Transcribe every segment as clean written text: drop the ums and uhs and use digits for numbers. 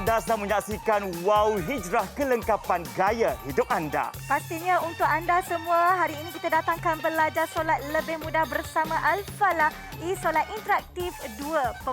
Anda sedang menyaksikan Wow Hijrah, kelengkapan gaya hidup anda. Pastinya untuk anda semua, hari ini kita datangkan belajar solat lebih mudah bersama Al-Falah e-Solat Interaktif 2.0.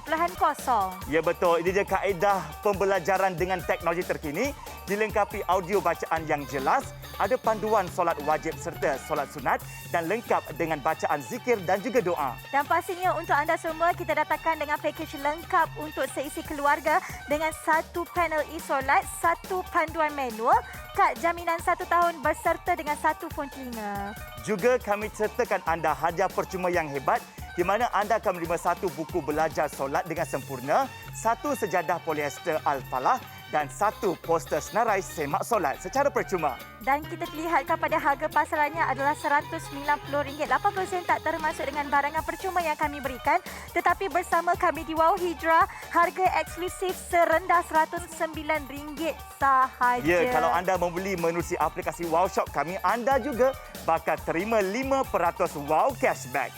Ya betul, ini dia kaedah pembelajaran dengan teknologi terkini, dilengkapi audio bacaan yang jelas, ada panduan solat wajib serta solat sunat dan lengkap dengan bacaan zikir dan juga doa. Dan pastinya untuk anda semua, kita datangkan dengan pakej lengkap untuk seisi keluarga dengan satu panel e-Solat, satu panduan manual, kad jaminan 1 tahun berserta dengan satu phone telinga. Juga kami sertakan anda hadiah percuma yang hebat di mana anda akan menerima satu buku belajar solat dengan sempurna, satu sejadah polyester Al-Falah dan satu poster senarai semak solat secara percuma. Dan kita lihatkan pada harga pasarannya adalah RM190. 80% tak termasuk dengan barangan percuma yang kami berikan. Tetapi bersama kami di Wow Hijrah, harga eksklusif serendah RM109 sahaja. Ya, kalau anda membeli menerusi aplikasi Wow Shop kami, anda juga bakal terima 5% Wow Cashback.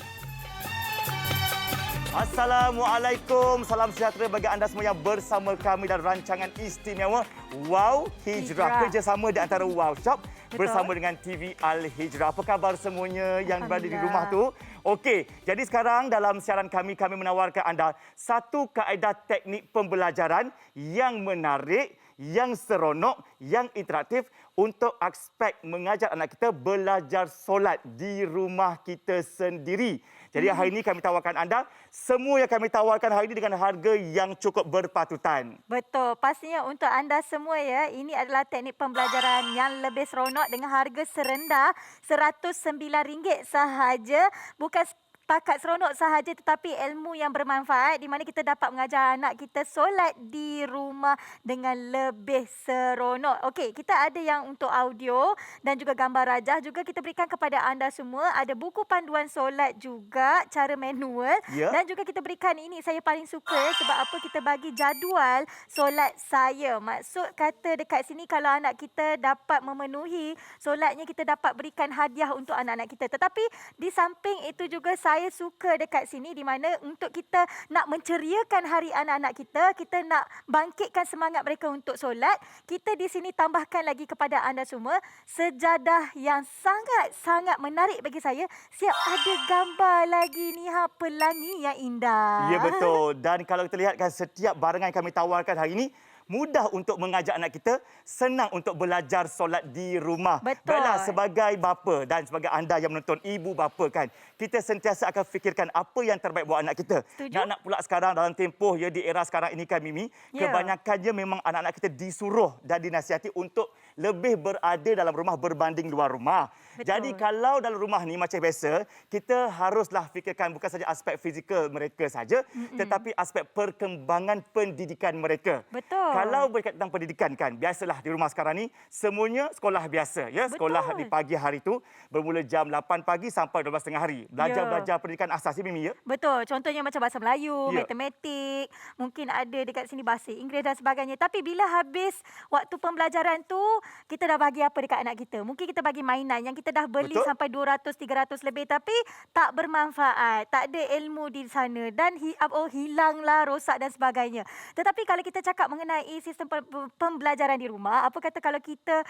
Assalamualaikum, salam sejahtera bagi anda semua yang bersama kami dalam rancangan istimewa Wow Hijrah. Kerjasama di antara Wow Shop bersama dengan TV Al-Hijrah. Apa khabar semuanya yang berada di rumah tu? Okey, jadi sekarang dalam siaran kami menawarkan anda satu kaedah teknik pembelajaran yang menarik, yang seronok, yang interaktif untuk aspek mengajar anak kita belajar solat di rumah kita sendiri. Jadi hari ini kami tawarkan anda semua yang kami tawarkan hari ini dengan harga yang cukup berpatutan. Betul. Pastinya untuk anda semua ya, ini adalah teknik pembelajaran yang lebih seronok dengan harga serendah RM109 sahaja. Bukan takat seronok sahaja tetapi ilmu yang bermanfaat di mana kita dapat mengajar anak kita solat di rumah dengan lebih seronok. Okey, kita ada yang untuk audio dan juga gambar rajah juga kita berikan kepada anda semua. Ada buku panduan solat juga, cara manual. Dan juga kita berikan ini, saya paling suka sebab apa, kita bagi jadual solat saya. Maksud kata dekat sini kalau anak kita dapat memenuhi solatnya, kita dapat berikan hadiah untuk anak-anak kita. Tetapi di samping itu juga saya suka dekat sini di mana untuk kita nak menceriakan hari anak-anak kita, kita nak bangkitkan semangat mereka untuk solat, kita di sini tambahkan lagi kepada anda semua sejadah yang sangat-sangat menarik bagi saya. Siap ada gambar lagi ni, pelangi yang indah. Ya betul. Dan kalau kita lihatkan setiap barangan yang kami tawarkan hari ini, mudah untuk mengajak anak kita, senang untuk belajar solat di rumah. Betul. Baiklah, sebagai bapa dan sebagai anda yang menonton, ibu bapa kan, kita sentiasa akan fikirkan apa yang terbaik buat anak kita. Setuju. Nak pula sekarang dalam tempoh ya, di era sekarang ini kan Mimi, kebanyakannya memang anak-anak kita disuruh dan dinasihati untuk lebih berada dalam rumah berbanding luar rumah. Betul. Jadi kalau dalam rumah ni macam biasa, kita haruslah fikirkan bukan saja aspek fizikal mereka saja, tetapi aspek perkembangan pendidikan mereka. Betul. Kalau berkaitan tentang pendidikan kan, biasalah di rumah sekarang ni semuanya sekolah biasa ya. Sekolah di pagi hari tu bermula jam 8 pagi sampai 12 tengah hari. Belajar pendidikan asas Mimi ya. Betul. Contohnya macam bahasa Melayu, matematik, mungkin ada dekat sini bahasa Inggeris dan sebagainya. Tapi bila habis waktu pembelajaran tu, kita dah bagi apa dekat anak kita? Mungkin kita bagi mainan yang kita dah beli sampai 200, 300 lebih tapi tak bermanfaat, tak ada ilmu di sana dan hilanglah, rosak dan sebagainya. Tetapi kalau kita cakap mengenai sistem pembelajaran di rumah, apa kata kalau kita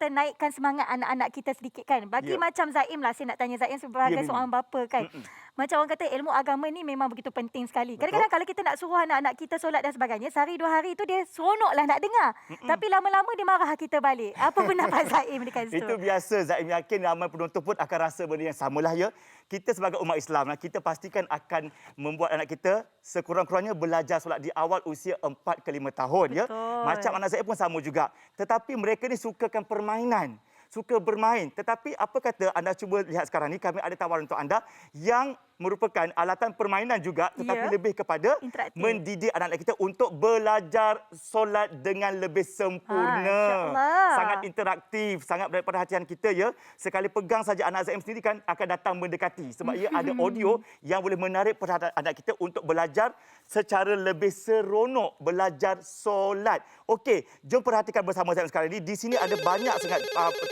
naikkan semangat anak-anak kita sedikit kan? Bagi macam Zaim lah, saya nak tanya Zaim sebagai seorang bapa kan. Macam orang kata ilmu agama ni memang begitu penting sekali. Kadang-kadang kalau kita nak suruh anak-anak kita solat dan sebagainya, sehari 2 hari tu dia seronoklah nak dengar. Tapi lama-lama dia marah kita balik. Apa pendapat Zaim dekat situ? Itu biasa. Zaim yakin ramai penonton pun akan rasa benda yang samalah ya. Kita sebagai umat Islam, kita pastikan akan membuat anak kita sekurang-kurangnya belajar solat di awal usia 4 ke 5 tahun. Ya. Macam anak saya pun sama juga. Tetapi mereka ni sukakan permainan. Suka bermain. Tetapi apa kata anda cuba lihat sekarang ni, kami ada tawaran untuk anda yang merupakan alatan permainan juga tetapi lebih kepada mendidik anak-anak kita untuk belajar solat dengan lebih sempurna. Sangat interaktif, sangat mendapat perhatian kita ya. Sekali pegang saja anak Zaim sendiri kan akan datang mendekati sebab ia ada audio yang boleh menarik perhatian anak kita untuk belajar secara lebih seronok belajar solat. Okey, jom perhatikan bersama Zaim sekarang ini. Di sini ada banyak sangat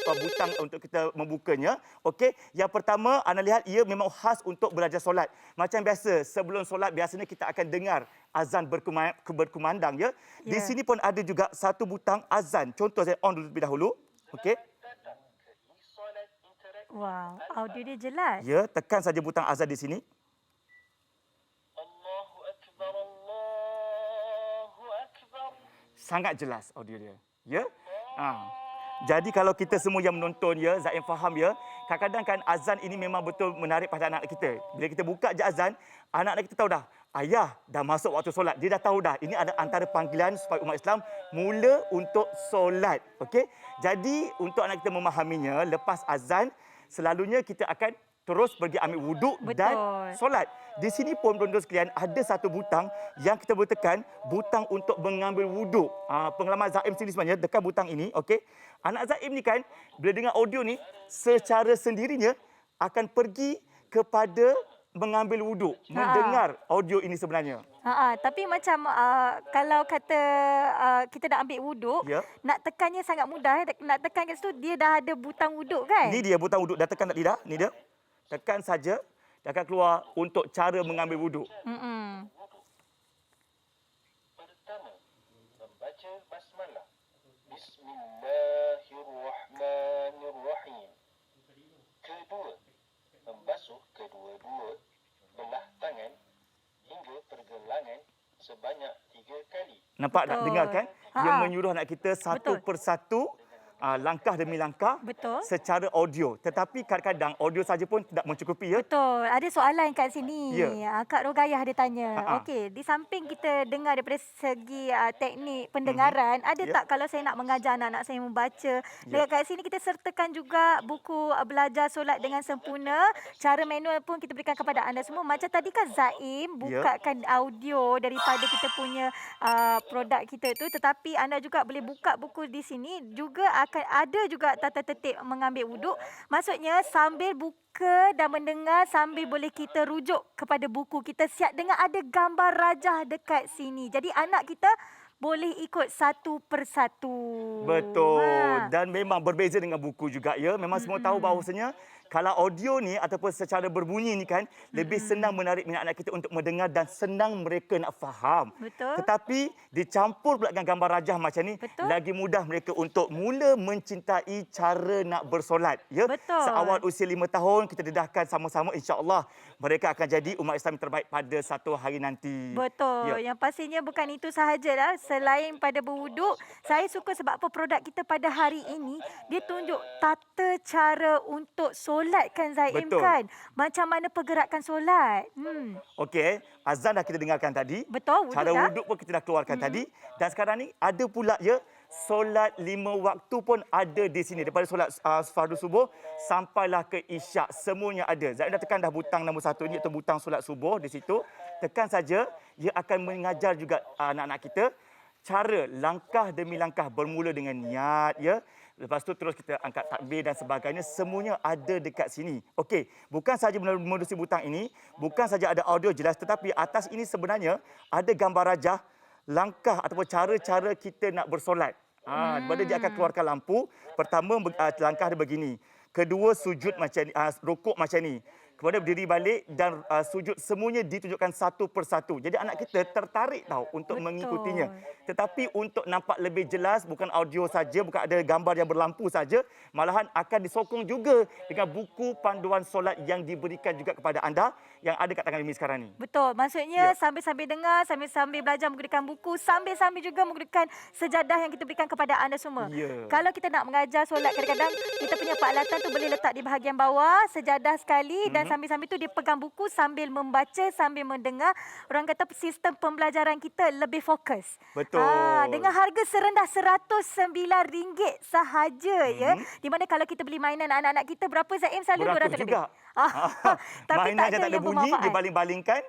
butang untuk kita membukanya. Okey, yang pertama anda lihat ia memang khas untuk belajar belajar solat. Macam biasa, sebelum solat biasanya kita akan dengar azan berkumandang ya. Di Ya. sini pun ada juga satu butang azan. Contoh saya on dulu terlebih dahulu. Okey. Wow, audio dia jelas. Ya, tekan saja butang azan di sini. Allahu Akbar, Allahu Akbar. Sangat jelas audio dia. Ya. Jadi kalau kita semua yang menonton ya, Zaim faham ya, kadang-kadang kan azan ini memang betul menarik pada anak kita. Bila kita buka je azan, anak-anak kita tahu dah, ayah dah masuk waktu solat. Dia dah tahu dah, ini ada antara panggilan supaya umat Islam mula untuk solat. Okey? Jadi untuk anak kita memahaminya, lepas azan, selalunya kita akan terus pergi ambil wuduk dan Betul. solat. Di sini pun tuan-tuan sekalian ada satu butang yang kita boleh tekan, butang untuk mengambil wuduk. Pengalaman Zaim sendiri sebenarnya tekan butang ini, okey. Anak Zaim ni kan bila dengar audio ni secara sendirinya akan pergi kepada mengambil wuduk, mendengar audio ini sebenarnya. Tapi macam kalau kata kita nak ambil wuduk, Ya. nak tekannya sangat mudah. Nak tekan kat situ dia dah ada butang wuduk kan? Ini dia butang wuduk, dah tekan tak tidak? Ni dia. Tekan saja, dia akan keluar untuk cara mengambil wuduk. Mm-mm. Pertama, membaca basmalah. Bismillahirrahmanirrahim. Kedua, membasuh kedua-dua belah tangan hingga pergelangan sebanyak 3 kali. Nampak tak? Betul. Dengar kan? Yang Ha. menyuruh anak kita satu Betul. persatu, langkah demi langkah, Betul. secara audio. Tetapi kadang-kadang audio saja pun tidak mencukupi ya. Betul. Ada soalan kat sini. Ya. Kak Rogayah dia tanya. Ha-ha. Okey, di samping kita dengar daripada segi teknik pendengaran, ada Ya. tak kalau saya nak mengajar anak-anak saya membaca, dekat kat sini kita sertakan juga buku belajar solat dengan sempurna. Cara manual pun kita berikan kepada anda semua. Macam tadi kan Zaim bukakan audio daripada kita punya produk kita tu, tetapi anda juga boleh buka buku di sini. Juga akan ada juga tata tertib mengambil wuduk. Maksudnya sambil buka dan mendengar, sambil boleh kita rujuk kepada buku. Kita siap dengar ada gambar rajah dekat sini. Jadi anak kita boleh ikut satu persatu. Betul. Dan memang berbeza dengan buku juga ya. Memang semua tahu bahawasanya kalau audio ni ataupun secara berbunyi ni kan lebih senang menarik minat anak kita untuk mendengar dan senang mereka nak faham. Betul. Tetapi dicampur pula dengan gambar rajah macam ni, Betul. lagi mudah mereka untuk mula mencintai cara nak bersolat ya. Betul. Seawal usia 5 tahun kita dedahkan sama-sama, insya-Allah mereka akan jadi umat Islam terbaik pada satu hari nanti. Betul. Ya. Yang pastinya bukan itu sahajalah. Selain pada berwuduk, saya suka sebab apa produk kita pada hari ini, dia tunjuk tata cara untuk solat kan Zaim Betul. kan? Macam mana pergerakan solat. Okey, azan dah kita dengarkan tadi. Betul, wuduk Cara dah. wuduk pun kita dah keluarkan tadi. Dan sekarang ni ada pula ya, solat 5 waktu pun ada di sini. Daripada solat fardu subuh sampailah ke isyak, semuanya ada. Zaid dah tekan dah butang nombor 1 ni, iaitu butang solat subuh di situ. Tekan saja, ia akan mengajar juga anak-anak kita cara langkah demi langkah bermula dengan niat ya. Lepas tu terus kita angkat takbir dan sebagainya, semuanya ada dekat sini. Okey, bukan saja menerusi butang ini, bukan saja ada audio jelas, tetapi atas ini sebenarnya ada gambar rajah langkah ataupun cara-cara kita nak bersolat. Di mana dia akan keluarkan lampu. Pertama langkah dia begini. Kedua sujud macam ni, rukuk macam ni. Kemudian berdiri balik dan sujud, semuanya ditunjukkan satu persatu. Jadi anak kita tertarik tahu untuk Betul. mengikutinya. Tetapi untuk nampak lebih jelas, bukan audio saja, bukan ada gambar yang berlampu saja, malahan akan disokong juga dengan buku panduan solat yang diberikan juga kepada anda yang ada kat tangan Imi sekarang ni. Betul. Maksudnya Ya. sambil-sambil dengar, sambil-sambil belajar menggunakan buku, sambil-sambil juga menggunakan sejadah yang kita berikan kepada anda semua. Ya. Kalau kita nak mengajar solat, kadang-kadang kita punya peralatan tu boleh letak di bahagian bawah, sejadah sekali, dan sambil-sambil tu dia pegang buku sambil membaca, sambil mendengar. Orang kata sistem pembelajaran kita lebih fokus. Betul. Dengan harga serendah RM109 sahaja ya. Di mana kalau kita beli mainan anak-anak kita berapa Zaim selalu Beratus RM200 juga. Tapi Mainan yang tak ada yang bunyi, bermanfaat. dibaling-balingkan,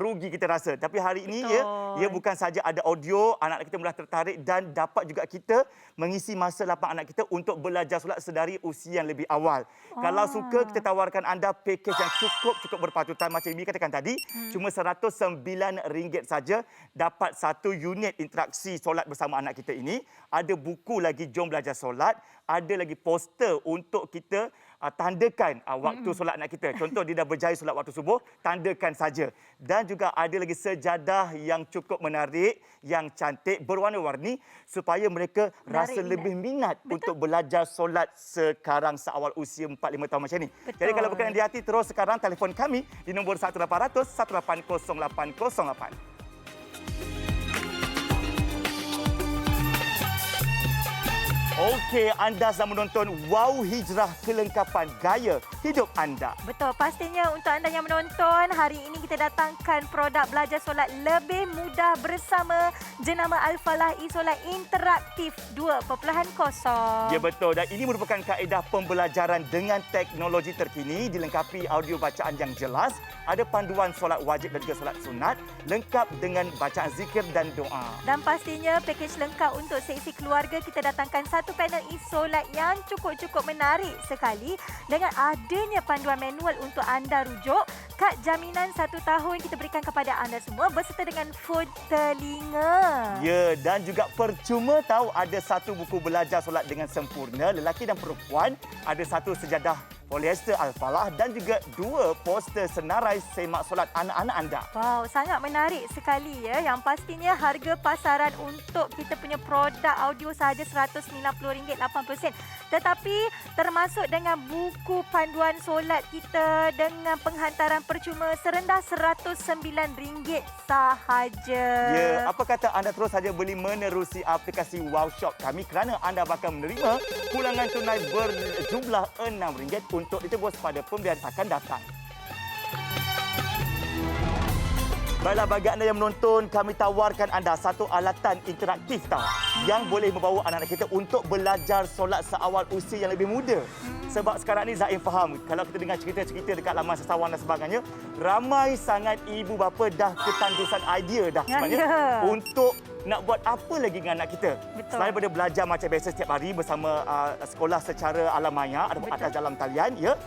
rugi kita rasa. Tapi hari ini ya, ia bukan saja ada audio, anak-anak kita mula tertarik dan dapat juga kita mengisi masa lapang anak kita untuk belajar solat sedari usia yang lebih awal. Kalau suka, kita tawarkan anda pakej yang cukup berpatutan macam Imi katakan tadi, cuma RM109 saja dapat satu unit interaksi solat bersama anak kita ini. Ada buku lagi Jom Belajar Solat, ada lagi poster untuk kita tandakan waktu solat anak kita. Contoh dia dah berjaya solat waktu subuh, tandakan saja. Dan juga ada lagi sejadah yang cukup menarik, yang cantik, berwarna-warni supaya mereka rasa lebih minat untuk belajar solat sekarang seawal usia 4-5 tahun macam ni. Jadi kalau berkenan di hati, terus sekarang telefon kami di nombor 1800 180 808. Okey, anda sedang menonton Wow Hijrah, kelengkapan gaya hidup anda. Betul, pastinya untuk anda yang menonton, hari ini kita datangkan produk belajar solat lebih mudah bersama jenama Al-Falah e-Solat Interaktif 2.0. Ya betul, dan ini merupakan kaedah pembelajaran dengan teknologi terkini, dilengkapi audio bacaan yang jelas, ada panduan solat wajib dan juga solat sunat, lengkap dengan bacaan zikir dan doa. Dan pastinya pakej lengkap untuk seisi keluarga, kita datangkan satu panel e-solat yang cukup-cukup menarik sekali dengan adanya panduan manual untuk anda rujuk. Kad jaminan 1 tahun kita berikan kepada anda semua berserta dengan food telinga. Ya, dan juga percuma tahu ada satu buku belajar solat dengan sempurna, lelaki dan perempuan, ada satu sejadah polyester Al-Falah dan juga 2 poster senarai semak solat anak-anak anda. Wow, sangat menarik sekali ya. Yang pastinya harga pasaran untuk kita punya produk audio sahaja RM190.80. Tetapi termasuk dengan buku panduan solat kita dengan penghantaran percuma serendah RM109 sahaja. Ya, apa kata anda terus saja beli menerusi aplikasi Wow Shop kami kerana anda bakal menerima pulangan tunai berjumlah RM6 untuk ditebus pada pembelian akan datang. Baiklah, bagi anda yang menonton, kami tawarkan anda satu alatan interaktif yang boleh membawa anak-anak kita untuk belajar solat seawal usia yang lebih muda. Sebab sekarang ni Zaim faham, kalau kita dengar cerita-cerita dekat laman sesawan dan sebagainya, ramai sangat ibu bapa dah ketandusan idea dah sebenarnya untuk nak buat apa lagi dengan anak kita. Betul. Selain daripada belajar macam biasa setiap hari bersama sekolah secara alam maya ataupun atas dalam talian, ya,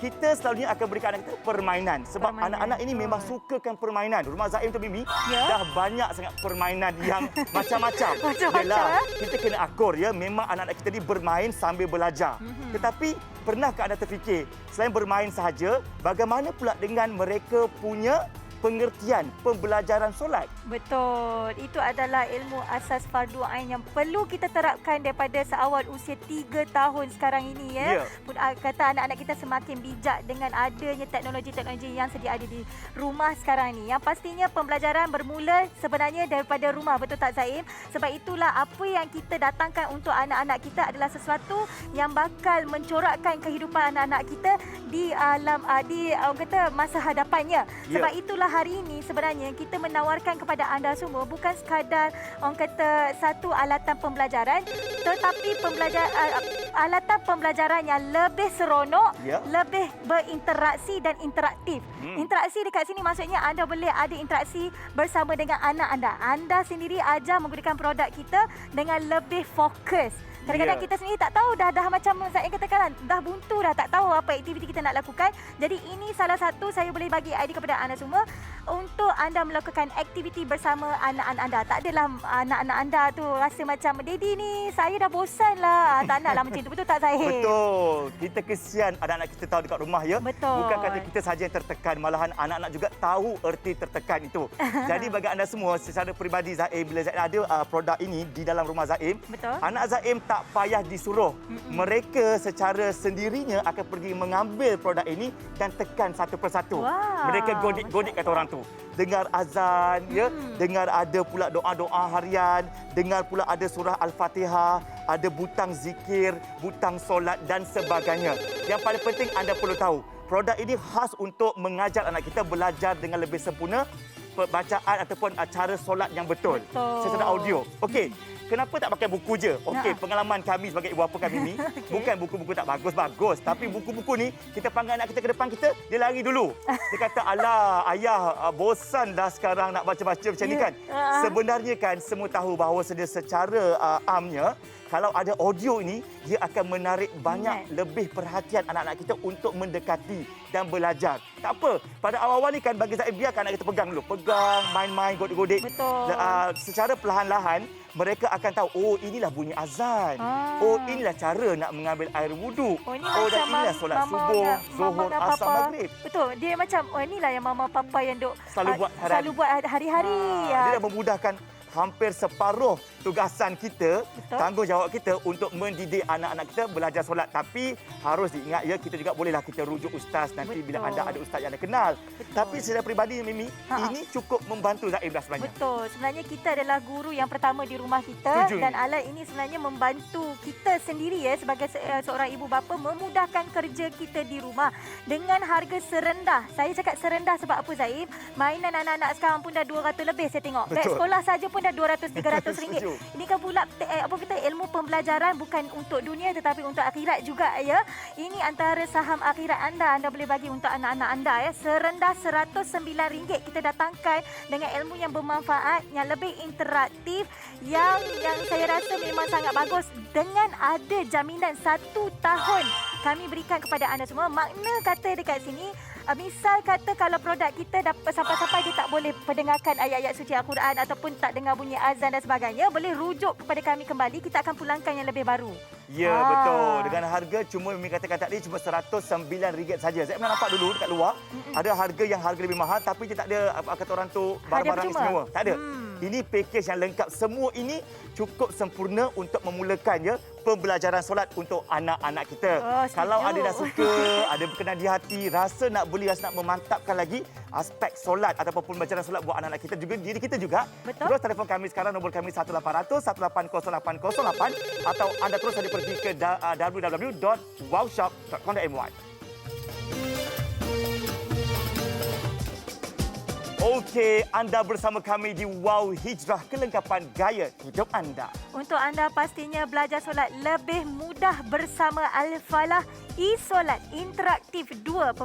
kita selalunya akan berikan anak kita permainan. Sebab anak-anak ini memang sukakan permainan. Rumah Zaim tu, Mimi, dah banyak sangat permainan yang macam-macam. Yalah, kita kena akur, ya. Memang anak-anak kita ni bermain sambil belajar. Tetapi, pernahkah anda terfikir, selain bermain sahaja, bagaimana pula dengan mereka punya pengertian pembelajaran solat? Betul. Itu adalah ilmu asas fardu ain yang perlu kita terapkan daripada seawal usia 3 tahun sekarang ini, ya. Pun kata anak-anak kita semakin bijak dengan adanya teknologi-teknologi yang sedia ada di rumah sekarang ni. Yang pastinya pembelajaran bermula sebenarnya daripada rumah, betul tak Zaim? Sebab itulah apa yang kita datangkan untuk anak-anak kita adalah sesuatu yang bakal mencorakkan kehidupan anak-anak kita di alam di orang kata masa hadapannya. Sebab itulah hari ini sebenarnya kita menawarkan kepada anda semua bukan sekadar orang kata satu alatan pembelajaran, tetapi alatan pembelajaran yang lebih seronok, lebih berinteraksi dan interaktif. Interaksi dekat sini maksudnya anda boleh ada interaksi bersama dengan anak anda. Anda sendiri ajar menggunakan produk kita dengan lebih fokus. Kadang-kadang kita sendiri tak tahu dah macam Zain katakan, dah buntu dah, tak tahu apa aktiviti kita nak lakukan. Jadi ini salah satu saya boleh bagi idea kepada anda semua untuk anda melakukan aktiviti bersama anak-anak anda. Tak adalah anak-anak anda tu rasa macam, "Daddy ni saya dah bosan lah." Tak naklah macam tu. Betul tak Zain? Betul. Kita kesian anak-anak kita tahu dekat rumah, ya. Betul. Bukan kata kita saja yang tertekan, malahan anak-anak juga tahu erti tertekan itu. Jadi bagi anda semua, secara peribadi Zaim, bila Zaim ada produk ini di dalam rumah Zaim, anak Zaim tak payah disuruh. Mereka secara sendirinya akan pergi mengambil produk ini dan tekan satu persatu. Mereka godik-godik kata orang tu. Dengar azan, ya, dengar ada pula doa-doa harian, dengar pula ada surah Al-Fatihah, ada butang zikir, butang solat dan sebagainya. Yang paling penting anda perlu tahu, produk ini khas untuk mengajar anak kita belajar dengan lebih sempurna bacaan ataupun cara solat yang betul. Secara audio. Okey. Kenapa tak pakai buku je? Okey, pengalaman kami sebagai ibu bapa kami ni, bukan buku-buku tak bagus-bagus, tapi buku-buku ni kita panggil anak kita ke depan kita, dia lari dulu. Dia kata, "Alah, ayah, bosan dah sekarang nak baca-baca macam ni kan." Sebenarnya kan semua tahu bahawa secara amnya, kalau ada audio ini, dia akan menarik banyak lebih perhatian anak-anak kita untuk mendekati dan belajar. Tak apa, pada awal-awal ni kan bagi Zaim, biarkan anak kita pegang dulu. Pegang, main-main, godik-godik. Betul. Secara perlahan-lahan, mereka akan tahu, oh inilah bunyi azan. Oh inilah cara nak mengambil air wuduk. Oh, ini dan macam inilah solat subuh, zuhur, asar, maghrib. Betul. Dia macam, oh inilah yang mama papa yang Selalu buat selalu buat hari-hari. Dia dah memudahkan hampir separuh tugasan kita, Betul. tanggungjawab kita untuk mendidik anak-anak kita belajar solat. Tapi harus diingat ya, kita juga bolehlah kita rujuk ustaz nanti bila Betul. anda ada ustaz yang anda kenal. Betul. Tapi secara peribadi Mimi, ini cukup membantu Zaim dah sebenarnya. Betul. Sebenarnya kita adalah guru yang pertama di rumah kita. Setuju. Dan alat ini sebenarnya membantu kita sendiri ya sebagai seorang ibu bapa memudahkan kerja kita di rumah dengan harga serendah. Saya cakap serendah sebab apa Zaim? Mainan anak-anak sekarang pun dah 200 lebih saya tengok. Beg Betul. sekolah saja pun dah 200-300 ringgit. Setuju. Ini kan pula apa kita ilmu pembelajaran bukan untuk dunia tetapi untuk akhirat juga ya. Ini antara saham akhirat anda boleh bagi untuk anak-anak anda ya. Serendah RM109 kita datangkan dengan ilmu yang bermanfaat, yang lebih interaktif, yang saya rasa memang sangat bagus dengan ada jaminan 1 tahun kami berikan kepada anda semua. Makna kata dekat sini, misal kata kalau produk kita dapat sampai-sampai dia tak boleh pendengarkan ayat-ayat suci Al-Quran ataupun tak dengar bunyi azan dan sebagainya, boleh rujuk kepada kami kembali, kita akan pulangkan yang lebih baru. Ya, betul. Dengan harga cuma Mimi kata-kata tadi cuma RM109 saja. Saya pernah nampak dulu dekat luar, ada harga yang harga lebih mahal tapi dia tak ada apa kata orang tu barang-barang percuma. istimewa. Tak ada. Ini package yang lengkap. Semua ini cukup sempurna untuk memulakan ya pembelajaran solat untuk anak-anak kita. Oh, setuju. Kalau ada dah suka, ada berkenan di hati, rasa nak beli, rasa nak memantapkan lagi aspek solat ataupun pembelajaran solat buat anak-anak kita juga, diri kita juga. Betul. Terus telefon kami sekarang, nombor kami 1800 180 808 atau anda terus saja pergi ke www.wowshop.com.my. Okey, anda bersama kami di Wow Hijrah, kelengkapan gaya hidup anda. Untuk anda pastinya belajar solat lebih mudah bersama Al-Falah e-Solat Interaktif 2.0.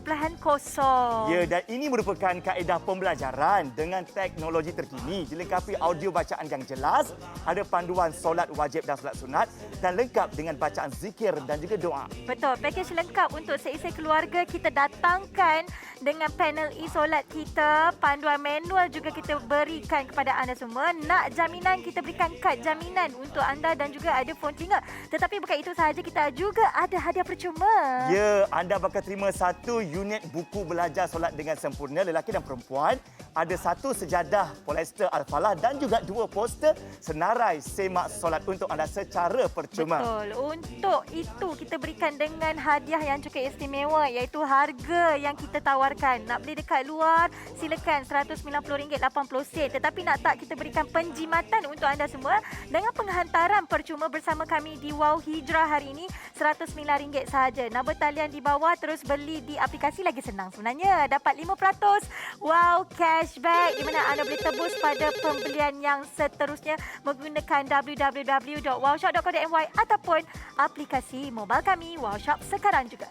Ya, dan ini merupakan kaedah pembelajaran dengan teknologi terkini, dilengkapi audio bacaan yang jelas, ada panduan solat wajib dan solat sunat dan lengkap dengan bacaan zikir dan juga doa. Betul, pakej lengkap untuk seisi keluarga kita datangkan dengan panel e-Solat kita, panduan manual juga kita berikan kepada anda semua. Nak jaminan, kita berikan kad jaminan untuk anda dan juga ada phone telinga. Tetapi bukan itu sahaja, kita juga ada hadiah percuma. Ya, anda bakal terima 1 unit buku belajar solat dengan sempurna lelaki dan perempuan. Ada 1 sejadah polyester Al-Falah dan juga 2 poster senarai semak solat untuk anda secara percuma. Betul. Untuk itu kita berikan dengan hadiah yang cukup istimewa iaitu harga yang kita tawarkan. Nak beli dekat luar silakan RM190.80. Tetapi nak tak kita berikan penjimatan untuk anda semua dengan penghantaran percuma bersama kami di Wow Hijrah hari ini RM109 sahaja. Nombor talian di bawah, terus beli di aplikasi lagi senang sebenarnya. Dapat 5% wow cashback di mana anda boleh tebus pada pembelian yang seterusnya menggunakan www.wowshop.com.my ataupun aplikasi mobile kami Wow Shop sekarang juga.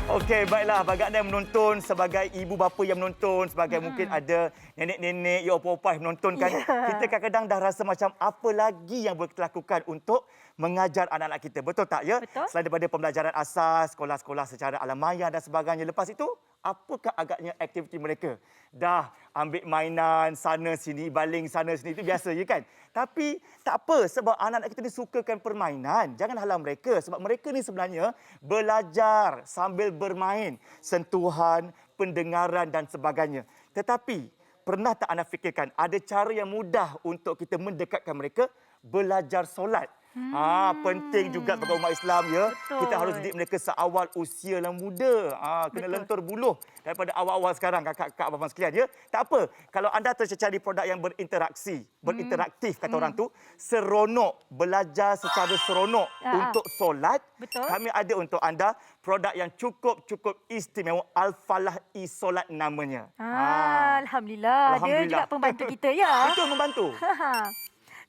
Okey, baiklah. Bagi anda yang menonton, sebagai ibu bapa yang menonton, sebagai mungkin ada nenek-nenek, ya opa-opa yang menonton kan, kita kadang-kadang dah rasa macam apa lagi yang boleh kita lakukan untuk mengajar anak-anak kita. Betul tak ya? Betul. Selain daripada pembelajaran asas, sekolah-sekolah secara alam maya dan sebagainya. Lepas itu, apakah agaknya aktiviti mereka? Dah ambil mainan sana sini, baling sana sini, itu biasa je kan? Tapi tak apa, sebab anak-anak kita ni sukakan permainan. Jangan halang mereka sebab mereka ni sebenarnya belajar sambil bermain, sentuhan, pendengaran dan sebagainya. Tetapi pernah tak anda fikirkan ada cara yang mudah untuk kita mendekatkan mereka belajar solat? Penting juga sebagai umat Islam ya. Betul. Kita harus didik mereka seawal usia yang muda. Kena lentur buluh daripada awal-awal sekarang kakak-kakak abang sekalian ya. Tak apa, kalau anda tercecar di produk yang berinteraktif kata orang tu, seronok, belajar secara seronok untuk solat. Betul. Kami ada untuk anda produk yang cukup istimewa, Al-Falah e-Solat namanya. Alhamdulillah. Dia juga pembantu kita ya. Betul, membantu.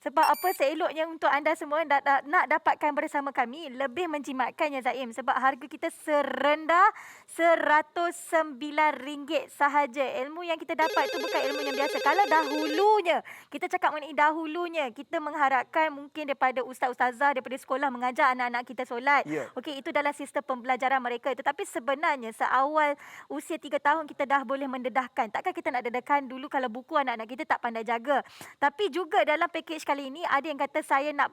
Sebab apa seeloknya untuk anda semua nak dapatkan bersama kami lebih menjimatkan ya Zaim. Sebab harga kita serendah RM109 sahaja. Ilmu yang kita dapat itu bukan ilmu yang biasa. Kalau dahulunya, kita cakap mengenai dahulunya, kita mengharapkan mungkin daripada ustaz-ustazah, daripada sekolah mengajar anak-anak kita solat. Ya. Okey, itu dalam sistem pembelajaran mereka. Tetapi sebenarnya seawal usia 3 tahun kita dah boleh mendedahkan. Takkan kita nak dedahkan dulu kalau buku anak-anak kita tak pandai jaga. Tapi juga dalam package kali ini ada yang kata saya nak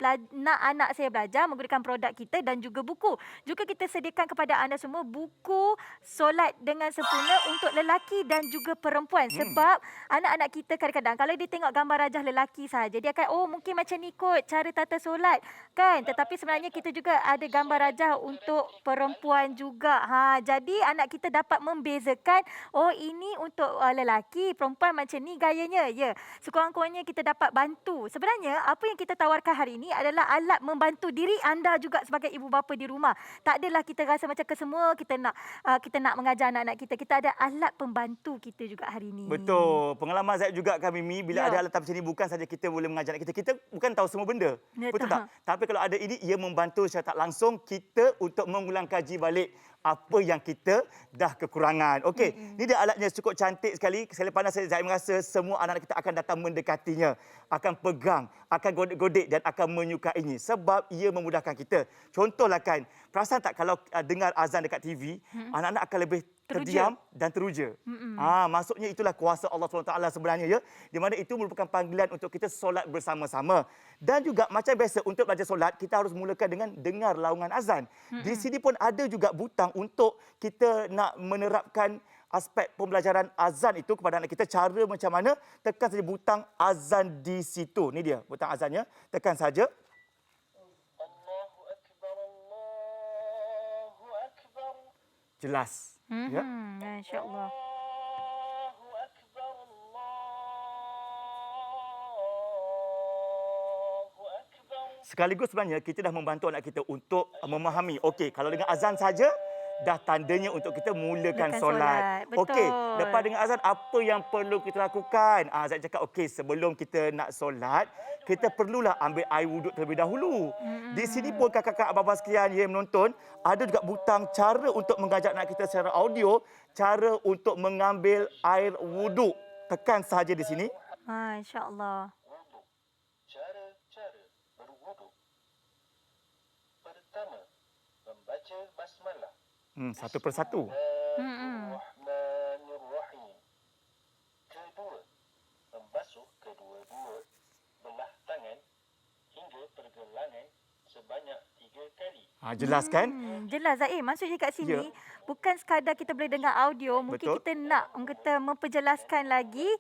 anak saya belajar menggunakan produk kita dan juga buku. Juga kita sediakan kepada anda semua buku solat dengan sempurna untuk lelaki dan juga perempuan. Sebab anak-anak kita kadang-kadang kalau dia tengok gambar rajah lelaki sahaja, dia akan mungkin macam ni kot cara tata solat kan. Tetapi sebenarnya kita juga ada gambar rajah untuk perempuan juga. Jadi anak kita dapat membezakan ini untuk lelaki, perempuan macam ni gayanya. Ya, sekurang-kurangnya kita dapat bantu. Sebenarnya apa yang kita tawarkan hari ini adalah alat membantu diri anda juga sebagai ibu bapa di rumah. Tak adalah kita rasa macam kesemua kita nak mengajar anak-anak kita. Kita ada alat pembantu kita juga hari ini. Betul. Pengalaman saya juga Kak Mimi, bila Ya. ada alat macam ni bukan saja kita boleh mengajar anak kita. Kita bukan tahu semua benda. Ya, Betul tak. tak? Tapi kalau ada ini, ia membantu secara tak langsung kita untuk mengulang kaji balik apa yang kita dah kekurangan. Okey, ini dia alatnya cukup cantik sekali. Saya pandang saya merasa semua anak-anak kita akan datang mendekatinya, akan pegang, akan godek-godek dan akan menyukainya sebab ia memudahkan kita. Contohlah kan, perasan tak kalau dengar azan dekat TV, anak-anak akan lebih terdiam dan teruja. Maksudnya itulah kuasa Allah SWT sebenarnya ya. Di mana itu merupakan panggilan untuk kita solat bersama-sama. Dan juga macam biasa untuk belajar solat, kita harus mulakan dengan dengar laungan azan. Di sini pun ada juga butang untuk kita nak menerapkan aspek pembelajaran azan itu kepada anak kita. Cara macam mana? Tekan saja butang azan di situ. Ni dia butang azannya. Tekan saja. Allahu Akbar, Allahu Akbar. Jelas. Ya. Masya-Allah. Allahu Akbar, Allahu Akbar. Sekaligus sebenarnya kita dah membantu anak kita untuk memahami. Okey, kalau dengan azan saja dah tandanya untuk kita mulakan Mulakan solat. solat. Betul. Okey, lepas dengan azan apa yang perlu kita lakukan? Saya cakap okey, sebelum kita nak solat, kita perlulah ambil air wuduk terlebih dahulu. Di sini pun kakak-kakak abang-abang sekalian yang menonton, ada juga butang cara untuk mengajak anak kita secara audio, cara untuk mengambil air wuduk. Tekan sahaja di sini. Masya-Allah. Wuduk. Cara-cara berwuduk. Pertama, membaca basmalah. Satu persatu. Bismillahirrahmanirrahim. Kedua, membasuh kedua-dua belah tangan hingga pergelangan sebanyak 3 kali. Jelas kan? Jelas Zaim. Maksudnya kat sini Ya. bukan sekadar kita boleh dengar audio, mungkin Betul. kita nak kita memperjelaskan lagi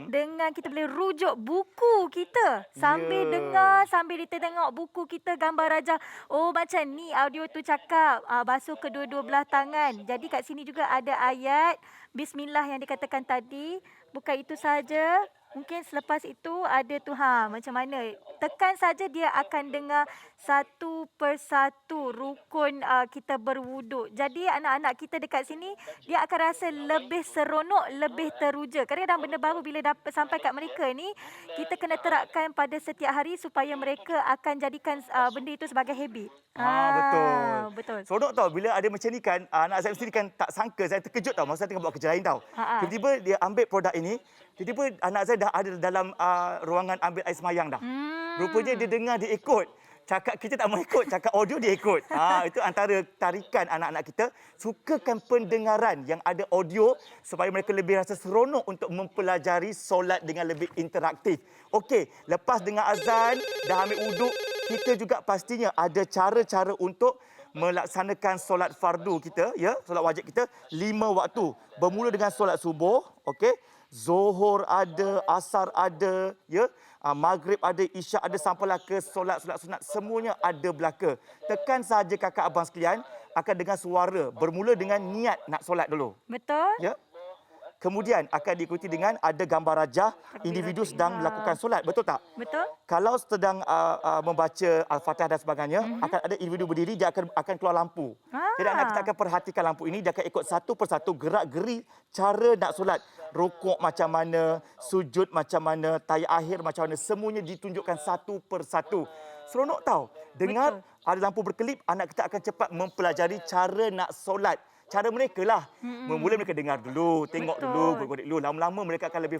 dengan kita boleh rujuk buku kita sambil Ya. dengar, sambil kita tengok buku kita gambar rajah. Macam ni audio tu cakap basuh kedua-dua belah tangan. Jadi kat sini juga ada ayat bismillah yang dikatakan tadi. Bukan itu saja. Mungkin selepas itu ada tu macam mana. Tekan saja dia akan dengar satu persatu rukun kita berwuduk. Jadi anak-anak kita dekat sini dia akan rasa lebih seronok, lebih teruja. Kadang-kadang benda baru bila dapat sampai kat mereka ni, kita kena terapkan pada setiap hari supaya mereka akan jadikan benda itu sebagai habit. Betul. Betul. Seronok tau bila ada macam ni kan, anak saya sendiri kan tak sangka, saya terkejut tau masa saya tengah buat kerja lain tau. Tiba-tiba dia ambil produk ini, tiba-tiba anak saya dah ada dalam ruangan ambil air semayang dah. Rupanya dia dengar, dia ikut. Cakap kita tak mau ikut, cakap audio dia ikut. Itu antara tarikan anak-anak kita. Sukakan pendengaran yang ada audio supaya mereka lebih rasa seronok untuk mempelajari solat dengan lebih interaktif. Okey, lepas dengar azan, dah ambil wuduk, kita juga pastinya ada cara-cara untuk melaksanakan solat fardu kita, ya, solat wajib kita 5 waktu. Bermula dengan solat subuh, okey. Zuhur ada, asar ada, ya. Maghrib ada, isyak ada, sampailah ke solat-solat sunat, semuanya ada belaka. Tekan saja kakak abang sekalian akan dengar suara. Bermula dengan niat nak solat dulu. Betul? Ya. Kemudian akan diikuti dengan ada gambar rajah individu sedang melakukan solat. Betul tak? Betul? Kalau sedang membaca Al-Fatihah dan sebagainya, akan ada individu berdiri, dia akan keluar lampu. Jadi anak kita akan perhatikan lampu ini, dia akan ikut satu persatu gerak-geri cara nak solat. Rukuk macam mana, sujud macam mana, tayat akhir macam mana, semuanya ditunjukkan satu persatu. Seronok tahu. Dengar ada lampu berkelip, anak kita akan cepat mempelajari cara nak solat. Cara mereka lah. Mula mereka dengar dulu, tengok dulu, godek dulu. Lama-lama mereka akan lebih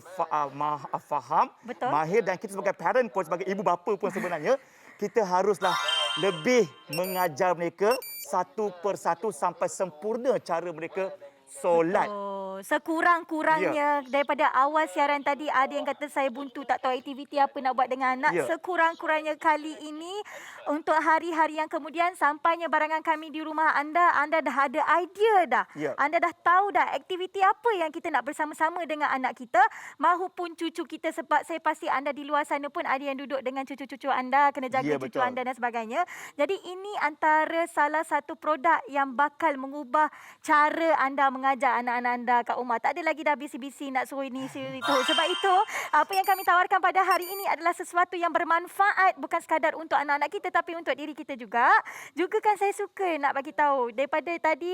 faham, mahir, dan kita sebagai parent pun, sebagai ibu bapa pun sebenarnya, kita haruslah lebih mengajar mereka satu persatu sampai sempurna cara mereka solat. Sekurang-kurangnya daripada awal siaran tadi ada yang kata saya buntu tak tahu aktiviti apa nak buat dengan anak. Sekurang-kurangnya kali ini untuk hari-hari yang kemudian sampainya barangan kami di rumah anda dah ada idea dah. Anda dah tahu dah aktiviti apa yang kita nak bersama-sama dengan anak kita mahupun cucu kita, sebab saya pasti anda di luar sana pun ada yang duduk dengan cucu-cucu anda, kena jaga cucu anda dan sebagainya. Jadi ini antara salah satu produk yang bakal mengubah cara anda mengajar anak-anak anda kat rumah. Tak ada lagi dah bisi-bisi nak suruh ini, suruh itu. Sebab itu, apa yang kami tawarkan pada hari ini adalah sesuatu yang bermanfaat bukan sekadar untuk anak-anak kita tapi untuk diri kita juga. Juga kan saya suka nak bagi tahu daripada tadi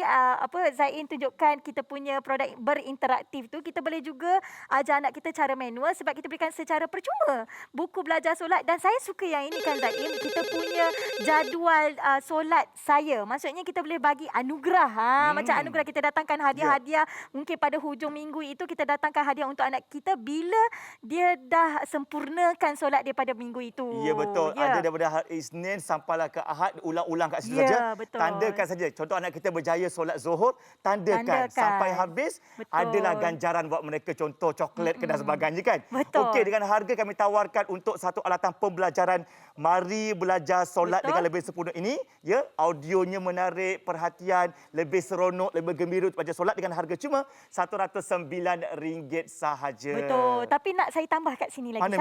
Zain tunjukkan kita punya produk berinteraktif tu, kita boleh juga ajar anak kita cara manual sebab kita berikan secara percuma buku belajar solat. Dan saya suka yang ini kan Zain, kita punya jadual solat saya. Maksudnya kita boleh bagi anugerah. Macam anugerah kita datangkan hadiah-hadiah. Mungkin pada hujung minggu itu kita datangkan hadiah untuk anak kita bila dia dah sempurnakan solat daripada minggu itu. Ya, betul. Ada daripada hari Isnin sampailah ke Ahad, ulang-ulang kat situ saja. Betul. Tandakan saja. Contoh anak kita berjaya solat Zuhur, tandakan. Sampai habis, adalah ganjaran buat mereka. Contoh coklat dan sebagainya kan. Betul. Okey, dengan harga kami tawarkan untuk satu alatan pembelajaran Mari Belajar Solat dengan lebih sempurna ini. Ya, audionya menarik perhatian, lebih seronok, lebih gembira untuk belajar solat dengan harga cuma RM109 sahaja. Betul. Tapi nak saya tambah kat sini lagi. Mana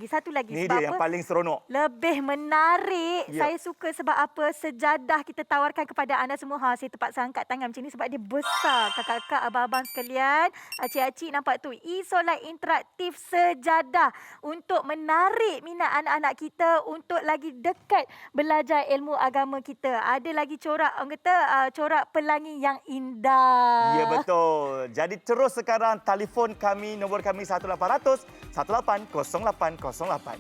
Satu lagi. Ini Sebab dia yang paling seronok. Lebih menarik. Saya suka sebab apa? Sejadah kita tawarkan kepada anda semua. Saya terpaksa angkat tangan macam ni sebab dia besar. Kakak-kakak, abang-abang sekalian, acik-acik nampak tu. E-Solat interaktif sejadah untuk menarik minat anak-anak kita untuk lagi dekat belajar ilmu agama kita. Ada lagi corak, orang kata corak pelangi yang indah. Ya, betul. Jadi terus sekarang telefon kami, nombor kami 1800 180808.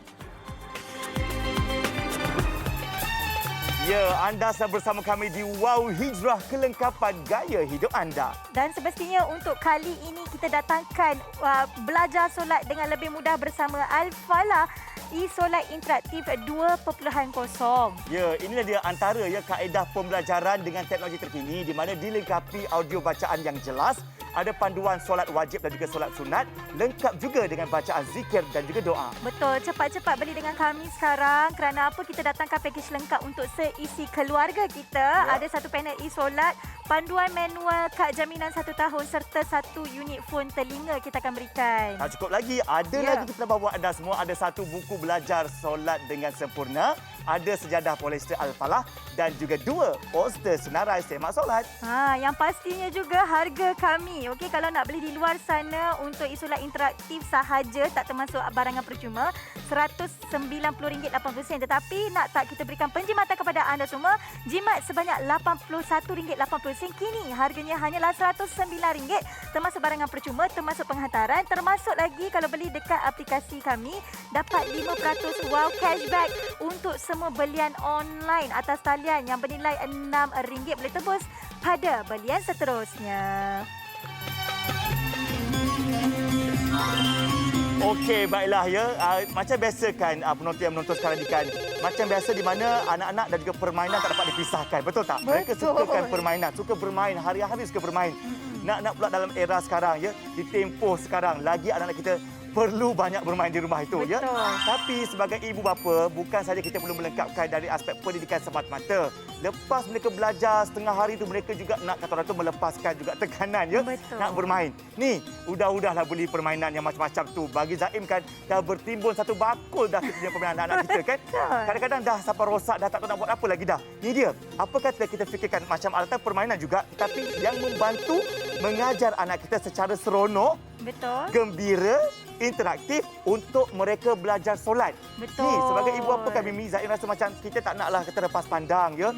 Ya, anda sedang bersama kami di Wow Hijrah, kelengkapan gaya hidup anda. Dan semestinya untuk kali ini kita datangkan belajar solat dengan lebih mudah bersama Al-Falah E-Solat Interaktif 2.0. Ya, inilah dia antara kaedah pembelajaran dengan teknologi terkini di mana dilengkapi audio bacaan yang jelas, ada panduan solat wajib dan juga solat sunat, lengkap juga dengan bacaan zikir dan juga doa. Betul, cepat-cepat beli dengan kami sekarang kerana apa, kita datangkan pakej lengkap untuk seisi keluarga kita. Ada satu panel e-solat, panduan manual, kad jaminan 1 tahun serta 1 unit phone telinga kita akan berikan. Tak cukup lagi, ada lagi kita bawa anda semua, ada satu buku belajar solat dengan sempurna, ada sejadah polyester Al-Falah dan juga 2 poster senarai semak solat. Yang pastinya juga harga kami. Okey, kalau nak beli di luar sana untuk e-solat interaktif sahaja, tak termasuk barangan percuma, RM190.80. Tetapi nak tak kita berikan penjimatan kepada anda semua, jimat sebanyak RM81.80. Kini harganya hanyalah RM109, termasuk barangan percuma, termasuk penghantaran, termasuk lagi kalau beli dekat aplikasi kami, dapat 5% wow cashback untuk semua belian online atas talian yang bernilai RM6 boleh tebus pada belian seterusnya. Okey, baiklah ya. Macam biasa kan penonton yang menonton sekarang ni kan. Macam biasa di mana anak-anak dan juga permainan tak dapat dipisahkan. Betul tak? Betul. Mereka sukakan permainan, suka bermain, hari-hari suka bermain. Nak pula dalam era sekarang ya, di tempoh sekarang lagi anak-anak kita perlu banyak bermain di rumah itu. Ya. Betul. Tapi sebagai ibu bapa, bukan saja kita perlu melengkapkan dari aspek pendidikan semata-mata. Lepas mereka belajar setengah hari itu, mereka juga nak kata orang tu melepaskan juga tekanan ya. Betul. Nak bermain. Ni, udahlah beli permainan yang macam-macam tu. Bagi Zaim kan dah bertimbun satu bakul dah kita punya permainan anak-anak kita kan. Kadang-kadang dah sampai rosak, dah tak tahu nak buat apa lagi dah. Ni dia. Apa kata kita fikirkan macam alatan permainan juga, tapi yang membantu mengajar anak kita secara seronok, Betul. gembira, interaktif untuk mereka belajar solat. Betul. Ni sebagai ibu bapa kan Mimi, Zain rasa macam kita tak naklah kita lepas pandang ya.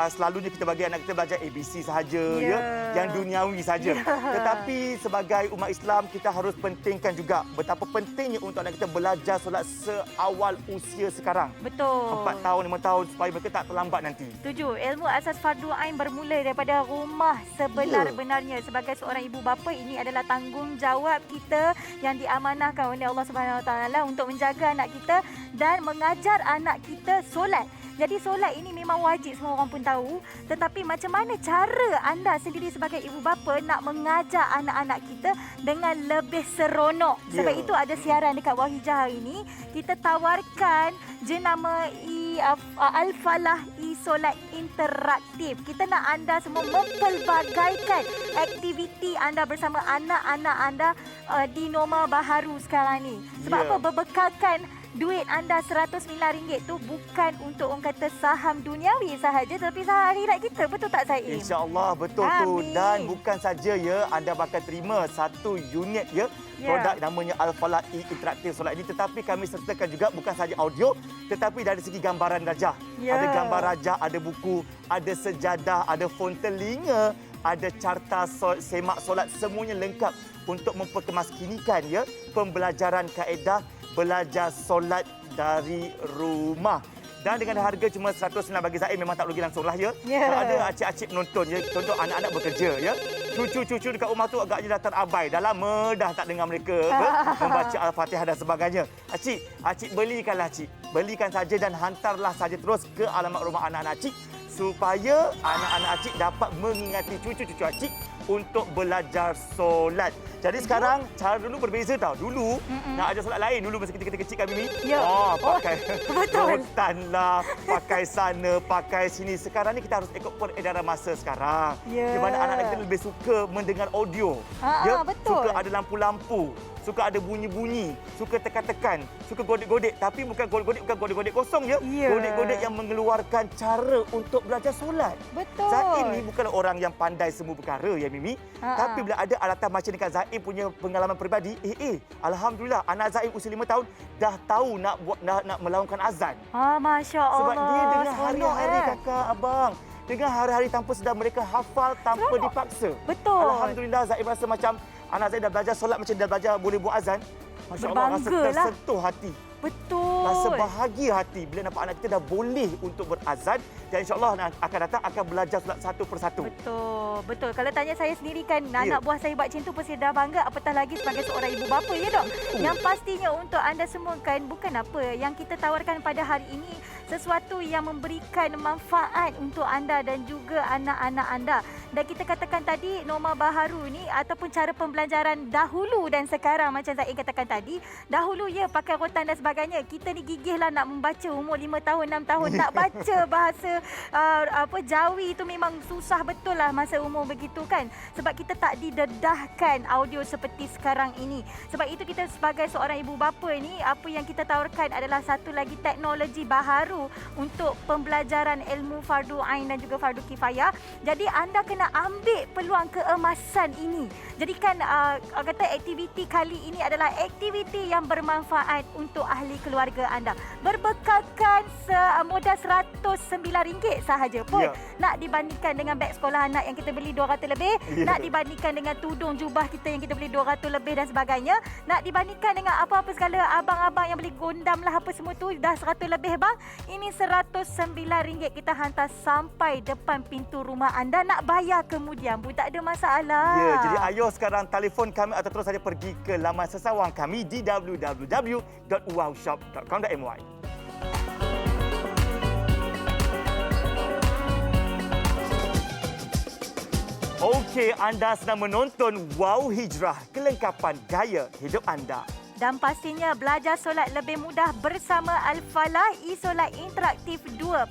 Selalunya kita bagi anak kita belajar ABC sahaja ya, yang duniawi saja. Tetapi sebagai umat Islam kita harus pentingkan juga betapa pentingnya untuk anak kita belajar solat seawal usia sekarang. Betul. 4 tahun, 5 tahun supaya mereka tak terlambat nanti. Setuju. Ilmu asas fardu ain bermula daripada rumah sebenar-benarnya. Sebagai seorang ibu bapa, ini adalah tanggungjawab kita yang diamanahkan oleh Allah Subhanahu Wa Taala untuk menjaga anak kita dan mengajar anak kita solat. Jadi solat ini memang wajib, semua orang pun tahu. Tetapi macam mana cara anda sendiri sebagai ibu bapa nak mengajar anak-anak kita dengan lebih seronok? Sebab itu ada siaran dekat Bawah Hijau hari ini. Kita tawarkan jenama Al-Falah Solat Interaktif. Kita nak anda semua mempelbagaikan aktiviti anda bersama anak-anak anda di Norma Baharu sekarang ni. Sebab apa? Berbekalkan duit anda RM109 tu bukan untuk orang kata saham duniawi sahaja, tapi saham akhirat kita. Betul tak, Zaim? InsyaAllah betul tu. Dan bukan saja ya anda bakal terima satu unit ya produk namanya Al-Falah Interaktif Solat ini, tetapi kami sertakan juga bukan saja audio tetapi dari segi gambaran rajah. Ada gambar rajah, ada buku, ada sejadah, ada font telinga, ada carta semak solat, semuanya lengkap untuk memperkemaskinikan ya pembelajaran kaedah belajar solat dari rumah. Dan dengan harga cuma RM109 bagi Zaim memang tak rugi langsung lah ya. Kalau ada acik-acik menonton ya, contoh anak-anak bekerja ya. Cucu-cucu dekat rumah tu agaknya dah terabai. Dah lama dah tak dengar mereka membaca Al-Fatihah dan sebagainya. Acik belikanlah acik. Belikan saja dan hantarlah saja terus ke alamat rumah anak-anak acik supaya anak-anak acik dapat mengingati cucu-cucu acik untuk belajar solat. Jadi sekarang cara dulu berbeza tau. Dulu nak ajar solat lain dulu masa kita kecil kan Mimi. Pakai rotan lah, pakai sana, pakai sini. Sekarang ni kita harus ikut peredaran masa sekarang. Di mana anak-anak kita lebih suka mendengar audio. Betul. Suka ada lampu-lampu, suka ada bunyi-bunyi, suka tekan-tekan, suka godek-godek. Tapi bukan godek-godek kosong ya. Godek-godek yang mengeluarkan cara untuk belajar solat. Betul. Zaim ni bukanlah orang yang pandai semua perkara ya Mimi. Tapi bila ada alatan macam dekat Zaim punya pengalaman peribadi, alhamdulillah anak Zaim usia 5 tahun dah tahu nak melaungkan azan. Masya Allah. Sebab dia dengan hari-hari kakak abang, dengan hari-hari tanpa sedar mereka hafal tanpa dipaksa. Betul. Alhamdulillah Zaim rasa macam anak Zaim dah belajar solat macam dah belajar boleh buat azan. Masya Allah, rasa tersentuh hati. Betul. Rasa bahagia hati bila nampak anak kita dah boleh untuk berazan dan insya-Allah akan datang akan belajar solat satu persatu. Betul. Kalau tanya saya sendiri kan, anak buah saya buat macam tu pun saya dah bangga, apatah lagi sebagai seorang ibu bapa ya dok. Yang pastinya untuk anda semua kan bukan apa yang kita tawarkan pada hari ini, sesuatu yang memberikan manfaat untuk anda dan juga anak-anak anda. Dan kita katakan tadi Norma Baharu ni ataupun cara pembelajaran dahulu dan sekarang macam Zain katakan tadi, dahulu pakai rotan dan sebagainya. Kita ni gigihlah nak membaca umur 5 tahun 6 tahun nak baca bahasa Jawi itu memang susah betul lah masa umur begitu kan. Sebab kita tak didedahkan audio seperti sekarang ini. Sebab itu kita sebagai seorang ibu bapa ni, apa yang kita tawarkan adalah satu lagi teknologi baharu untuk pembelajaran ilmu fardu ain dan juga fardu kifayah. Jadi anda kena ambil peluang keemasan ini. Jadikan kata aktiviti kali ini adalah aktiviti yang bermanfaat untuk ahli keluarga anda. Berbekalkan modal RM109 sahaja pun. Nak dibandingkan dengan beg sekolah anak yang kita beli RM200 lebih, nak dibandingkan dengan tudung jubah kita yang kita beli RM200 lebih dan sebagainya, nak dibandingkan dengan apa-apa segala abang-abang yang beli gondam lah apa semua tu dah RM100 lebih bang. Ini RM109 kita hantar sampai depan pintu rumah anda. Nak bayar kemudian pun tak ada masalah. Jadi ayo sekarang telefon kami atau terus saja pergi ke laman sesawang kami di www.wowshop.com.my. Okey, anda sedang menonton Wow Hijrah, kelengkapan gaya hidup anda. Dan pastinya belajar solat lebih mudah bersama Al-Falah e-Solat Interaktif 2.0.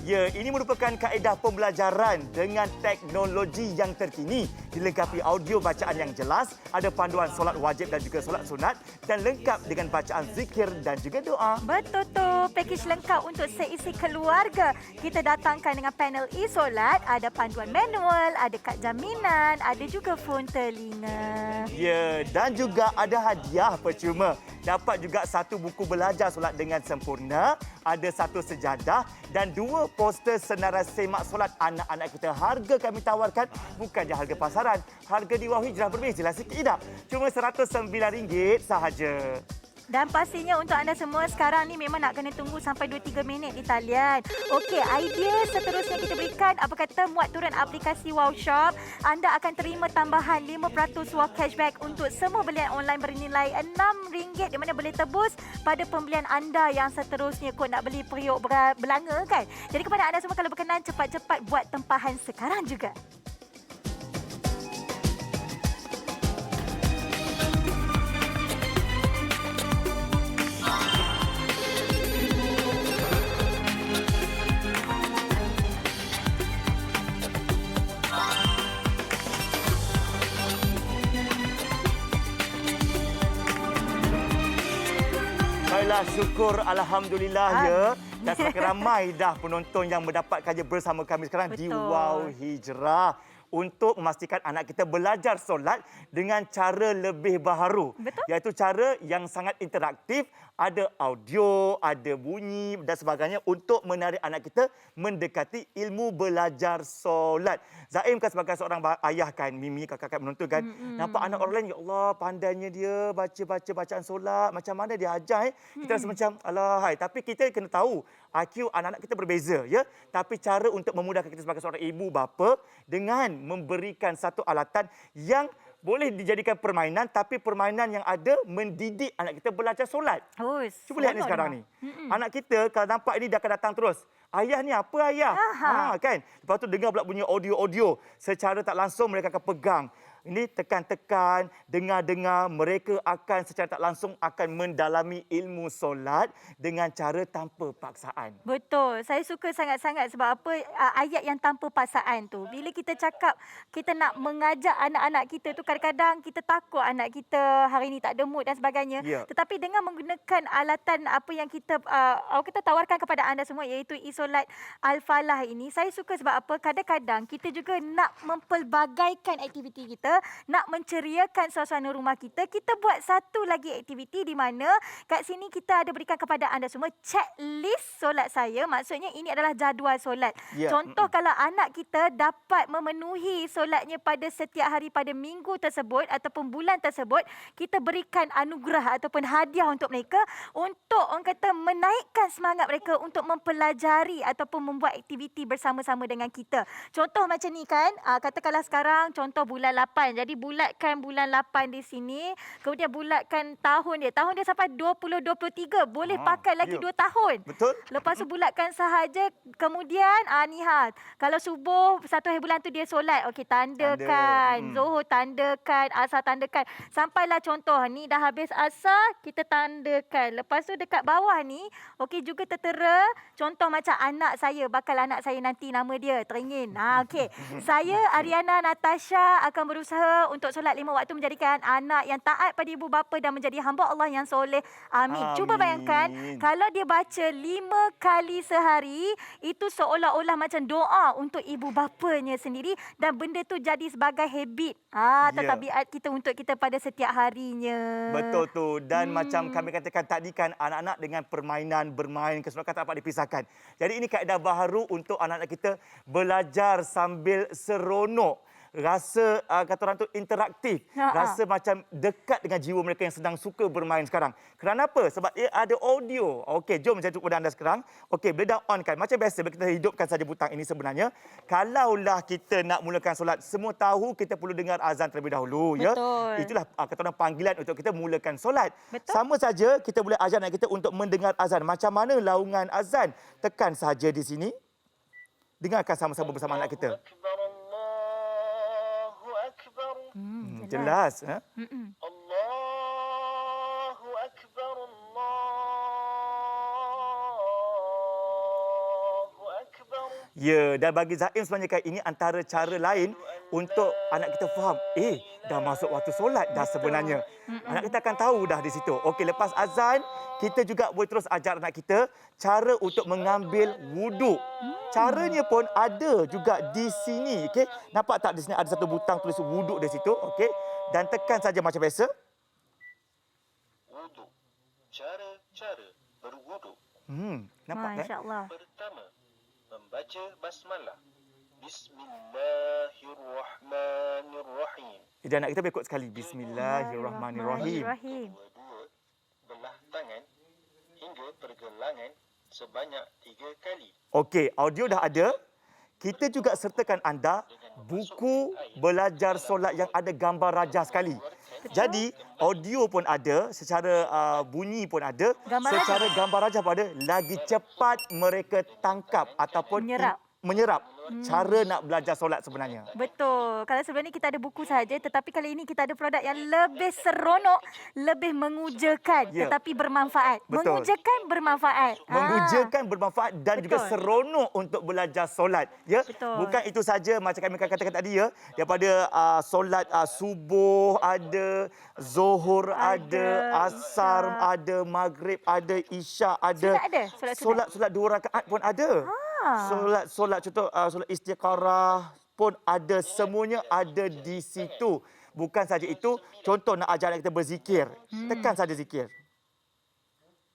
Ya, ini merupakan kaedah pembelajaran dengan teknologi yang terkini. Dilengkapi audio bacaan yang jelas, ada panduan solat wajib dan juga solat sunat dan lengkap dengan bacaan zikir dan juga doa. Betul tu, pakej lengkap untuk seisi keluarga. Kita datangkan dengan panel e-Solat, ada panduan manual, ada kad jaminan, ada juga fon telinga. Ya, dan juga ada hadiah percuma. Dapat juga satu buku belajar solat dengan sempurna, ada satu sejadah dan 2 poster senarai semak solat anak-anak kita. Harga kami tawarkan bukannya harga pasaran. Harga di Wow Hijrah berbeza sikit tak? Cuma RM109 sahaja. Dan pastinya untuk anda semua sekarang ni memang nak kena tunggu sampai 2-3 minit di talian. Okey, idea seterusnya kita berikan, apa kata muat turun aplikasi Wow Shop. Anda akan terima tambahan 5% Wow Cashback untuk semua belian online bernilai RM6 di mana boleh tebus pada pembelian anda yang seterusnya. Kau nak beli periuk belanga kan? Jadi kepada anda semua kalau berkenan cepat-cepat buat tempahan sekarang juga. Baiklah, syukur Alhamdulillah ya. Dan semakin ramai dah penonton yang mendapatkannya bersama kami sekarang di Betul. Wow Hijrah. Untuk memastikan anak kita belajar solat dengan cara lebih baharu. Betul. Iaitu cara yang sangat interaktif, ada audio, ada bunyi dan sebagainya untuk menarik anak kita mendekati ilmu belajar solat. Zaim kan sebagai seorang ayah kan, Mimi kakak-kakak menonton kan, nampak anak orang lain, ya Allah pandainya dia baca bacaan solat, macam mana dia ajar Kita rasa macam alahai, tapi kita kena tahu IQ anak-anak kita berbeza ya. Tapi cara untuk memudahkan kita sebagai seorang ibu bapa dengan memberikan satu alatan yang boleh dijadikan permainan, tapi permainan yang ada mendidik anak kita belajar solat. Cuba lihat ni sekarang ni. Anak kita kalau nampak ini dia akan datang terus. Ayah ni apa ayah? Kan? Lepas tu dengar pula bunyi audio-audio. Secara tak langsung mereka akan pegang. Ini tekan-tekan, dengar-dengar, mereka akan secara tak langsung akan mendalami ilmu solat dengan cara tanpa paksaan. Betul. Saya suka sangat-sangat sebab apa ayat yang tanpa paksaan tu. Bila kita cakap kita nak mengajak anak-anak kita tu, kadang-kadang kita takut anak kita hari ni tak ada mood dan sebagainya. Ya. Tetapi dengan menggunakan alatan apa yang kita kita tawarkan kepada anda semua iaitu e-Solat Al-Falah ini, saya suka sebab apa? Kadang-kadang kita juga nak mempelbagaikan aktiviti kita, nak menceriakan suasana rumah kita. Kita buat satu lagi aktiviti di mana kat sini kita ada berikan kepada anda semua checklist solat saya. Maksudnya ini adalah jadual solat. Ya. Contoh kalau anak kita dapat memenuhi solatnya pada setiap hari pada minggu tersebut ataupun bulan tersebut, kita berikan anugerah ataupun hadiah untuk mereka untuk orang kata menaikkan semangat mereka untuk mempelajari ataupun membuat aktiviti bersama-sama dengan kita. Contoh macam ni kan, katakanlah sekarang contoh bulan 8. Jadi bulatkan bulan 8 di sini, kemudian bulatkan tahun dia. Tahun dia sampai 2023. Boleh pakai lagi 2 tahun. Betul. Lepas tu bulatkan sahaja. Kemudian kalau subuh 1 hari bulan tu dia solat. Okey, tandakan. Zuhur tandakan, asar tandakan. Sampailah contoh ni dah habis asar, kita tandakan. Lepas tu dekat bawah ni, okey juga tertera contoh macam anak saya, bakal anak saya nanti nama dia teringin. Okey. Saya Ariana Natasha akan berusaha untuk solat 5 waktu menjadikan anak yang taat pada ibu bapa dan menjadi hamba Allah yang soleh. Amin. Cuba bayangkan kalau dia baca 5 kali sehari, itu seolah-olah macam doa untuk ibu bapanya sendiri dan benda tu jadi sebagai habit. Atau tabiat kita untuk kita pada setiap harinya. Betul tu. Dan macam kami katakan tadi kan, anak-anak dengan permainan, bermain, keseronokan tak dapat dipisahkan. Jadi ini kaedah baharu untuk anak-anak kita belajar sambil seronok. Rasa kata orang tu interaktif. Rasa macam dekat dengan jiwa mereka yang sedang suka bermain sekarang. Kenapa? Sebab ia ada audio. Okey, jom saya tunjuk kepada anda sekarang. Okey, bila dah on kan, macam biasa bila kita hidupkan saja butang ini sebenarnya, kalaulah kita nak mulakan solat, semua tahu kita perlu dengar azan terlebih dahulu. Betul. Ya? Itulah kata orang panggilan untuk kita mulakan solat. Betul. Sama saja kita boleh ajar anak kita untuk mendengar azan. Macam mana laungan azan? Tekan saja di sini. Dengarkan sama-sama bersama anak kita. Allahu Akbar. Jelas. Ha? Allahu Ya, dan bagi Zaim sebenarnya kan ini antara cara lain untuk anak kita faham, dah masuk waktu solat dah sebenarnya. Anak kita akan tahu dah di situ. Okey, lepas azan, kita juga boleh terus ajar anak kita cara untuk mengambil wuduk. Caranya pun ada juga di sini, okey. Nampak tak di sini ada satu butang tulis wuduk di situ, okey. Dan tekan saja macam biasa. Wuduk. Cara-cara berwuduk. Nampak kan? Masya-Allah. Pertama, membaca basmalah. Bismillahirrahmanirrahim. Dan anak kita berikut sekali. Bismillahirrahmanirrahim. Dua-dua belah tangan hingga pergelangan sebanyak 3 kali. Okey, audio dah ada. Kita juga sertakan anda buku belajar solat yang ada gambar rajah sekali. Jadi, audio pun ada, secara bunyi pun ada, Gambar secara gambar rajah pun ada. Lagi cepat mereka tangkap ataupun menyerap cara nak belajar solat sebenarnya. Betul. Kalau sebelum ni kita ada buku saja, tetapi kali ini kita ada produk yang lebih seronok, lebih mengujakan, Ya. tetapi bermanfaat. Betul. Mengujakan, bermanfaat. Mengujakan, bermanfaat dan juga Betul. seronok untuk belajar solat. Ya, Betul. bukan itu saja macam kami katakan tadi ya. Daripada solat subuh ada, zuhur ada, asar ada, maghrib ada, isyak ada. Sunat ada? Solat sunat? Solat 2 rakaat pun ada. Solat contoh solat istikharah pun ada, semuanya ada di situ. Bukan saja itu, contoh nak ajar anak kita berzikir. Tekan saja zikir.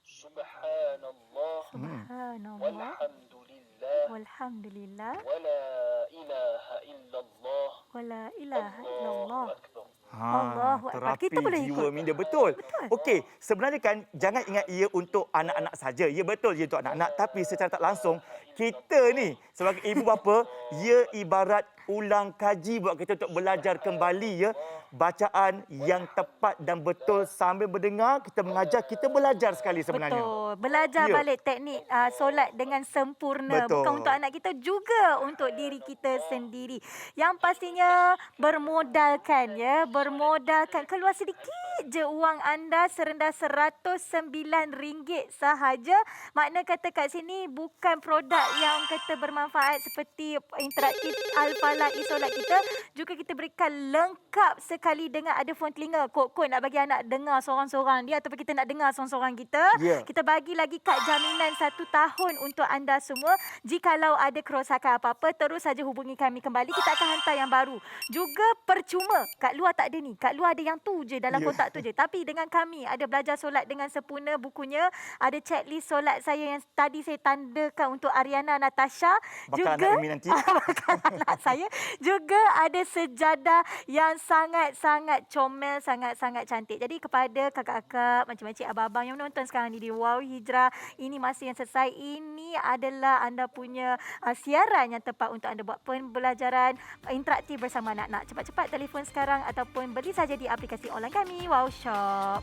Subhanallah. Subhanallah. Walhamdulillah. Walhamdulillah. Wala ilaha illallah. Wala ilaha illallah. Allahu akbar. Allahu Akbar. Terapi Kita boleh jiwa ikut. minda. Betul. Okey, sebenarnya kan jangan ingat ia untuk anak-anak saja. Ya betul, ia untuk anak-anak. Tapi secara tak langsung, kita ni sebagai ibu bapa, ia ibarat ulang kaji buat kita untuk belajar kembali ya. Bacaan yang tepat dan betul sambil mendengar, kita mengajar, kita belajar sekali sebenarnya. Betul. Belajar Ya. balik teknik solat dengan sempurna. Betul. Bukan untuk anak kita, juga untuk diri kita sendiri. Yang pastinya bermodalkan ya. Bermodalkan. Keluar sedikit je uang anda serendah RM109 sahaja. Makna kata kat sini bukan produk yang kata bermanfaat seperti interaktif Al-Falah e-solat kita. Juga kita berikan lengkap sekali dengan ada phone telinga. Kod-kod nak bagi anak dengar sorang-sorang dia ataupun kita nak dengar sorang-sorang kita. Ya. Kita bagi lagi kad jaminan 1 tahun untuk anda semua. Jikalau ada kerosakan apa-apa, terus saja hubungi kami kembali. Kita akan hantar yang baru. Juga percuma. Kat luar tak ada ni. Kat luar ada yang tu je dalam Ya. kotak tu je. Tapi dengan kami ada belajar solat dengan sempurna bukunya. Ada checklist solat saya yang tadi saya tandakan untuk Ariana Natasha. Bakal juga anak Umi nanti. bakal anak saya. Juga ada sejadah yang sangat-sangat comel, sangat-sangat cantik. Jadi kepada kakak-kakak, macam-macam abang-abang yang menonton sekarang ni di Wow Hijrah, ini masa yang selesai. Ini adalah anda punya siaran yang tepat untuk anda buat pembelajaran interaktif bersama anak-anak. Cepat-cepat telefon sekarang ataupun beli saja di aplikasi online kami, Wow Shop.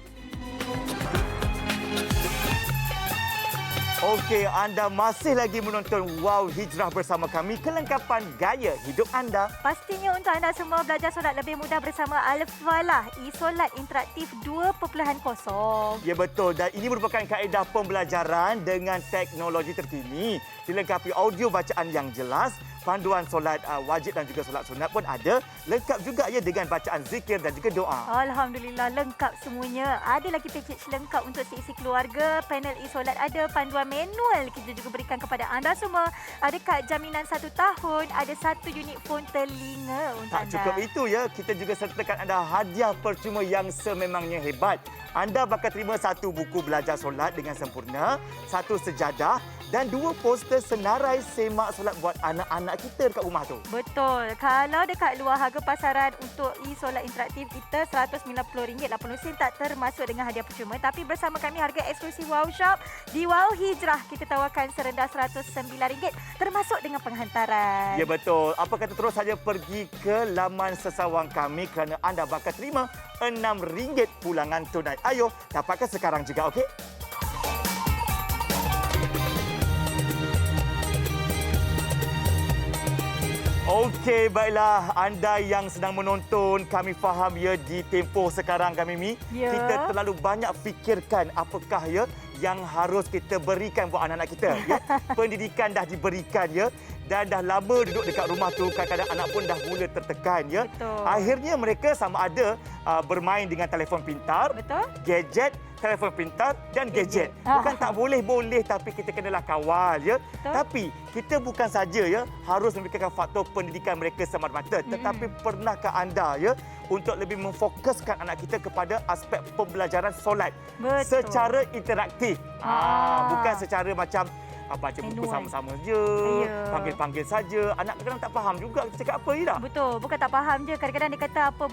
Okey, anda masih lagi menonton Wow Hijrah bersama kami. Kelengkapan gaya hidup anda. Pastinya untuk anda semua belajar solat lebih mudah bersama Al-Falah e-solat interaktif 2.0. Ya betul, dan ini merupakan kaedah pembelajaran dengan teknologi terkini. Dilengkapi audio bacaan yang jelas, panduan solat wajib dan juga solat sunat pun ada. Lengkap juga ya dengan bacaan zikir dan juga doa. Alhamdulillah, lengkap semuanya. Ada lagi package lengkap untuk seisi keluarga. Panel e-solat ada, panduan manual kita juga berikan kepada anda semua. Ada kad jaminan 1 tahun, ada 1 unit phone telinga untuk Tak anda. cukup itu ya, kita juga sertakan anda hadiah percuma yang sememangnya hebat. Anda bakal terima 1 buku belajar solat dengan sempurna, 1 sejadah dan 2 poster senarai semak solat buat anak-anak kita dekat rumah tu. Betul. Kalau dekat luar harga pasaran untuk e-solat interaktif kita RM190.80 tak termasuk dengan hadiah percuma. Tapi bersama kami harga eksklusif Wow Shop di Wow Hijrah kita tawarkan serendah RM109 termasuk dengan penghantaran. Ya betul. Apa kata terus saja pergi ke laman sesawang kami kerana anda bakal terima RM6 pulangan tunai. Ayo, dapatkan sekarang juga, okey? Okey, baiklah. Anda yang sedang menonton, kami faham ya di tempoh sekarang kami Mi. Ya. Kita terlalu banyak fikirkan apakah ya yang harus kita berikan buat anak-anak kita. Ya. Pendidikan dah diberikan ya. Dan dah lama duduk dekat rumah tu, kadang-kadang anak pun dah mula tertekan ya. Betul. Akhirnya mereka sama ada bermain dengan telefon pintar, Betul. gadget, telefon pintar dan gadget. Bukan tak boleh tapi kita kenalah kawal ya. Betul. Tapi kita bukan saja ya harus memberikan faktor pendidikan mereka semata-mata, tetapi pernahkah anda ya untuk lebih memfokuskan anak kita kepada aspek pembelajaran solat Betul. secara interaktif. Bukan secara macam baca buku Manual. sama-sama je, Ya. panggil-panggil saja. Anak kadang-kadang tak faham juga kita cakap apa, Ida. Betul, bukan tak faham je. Kadang-kadang dia kata apa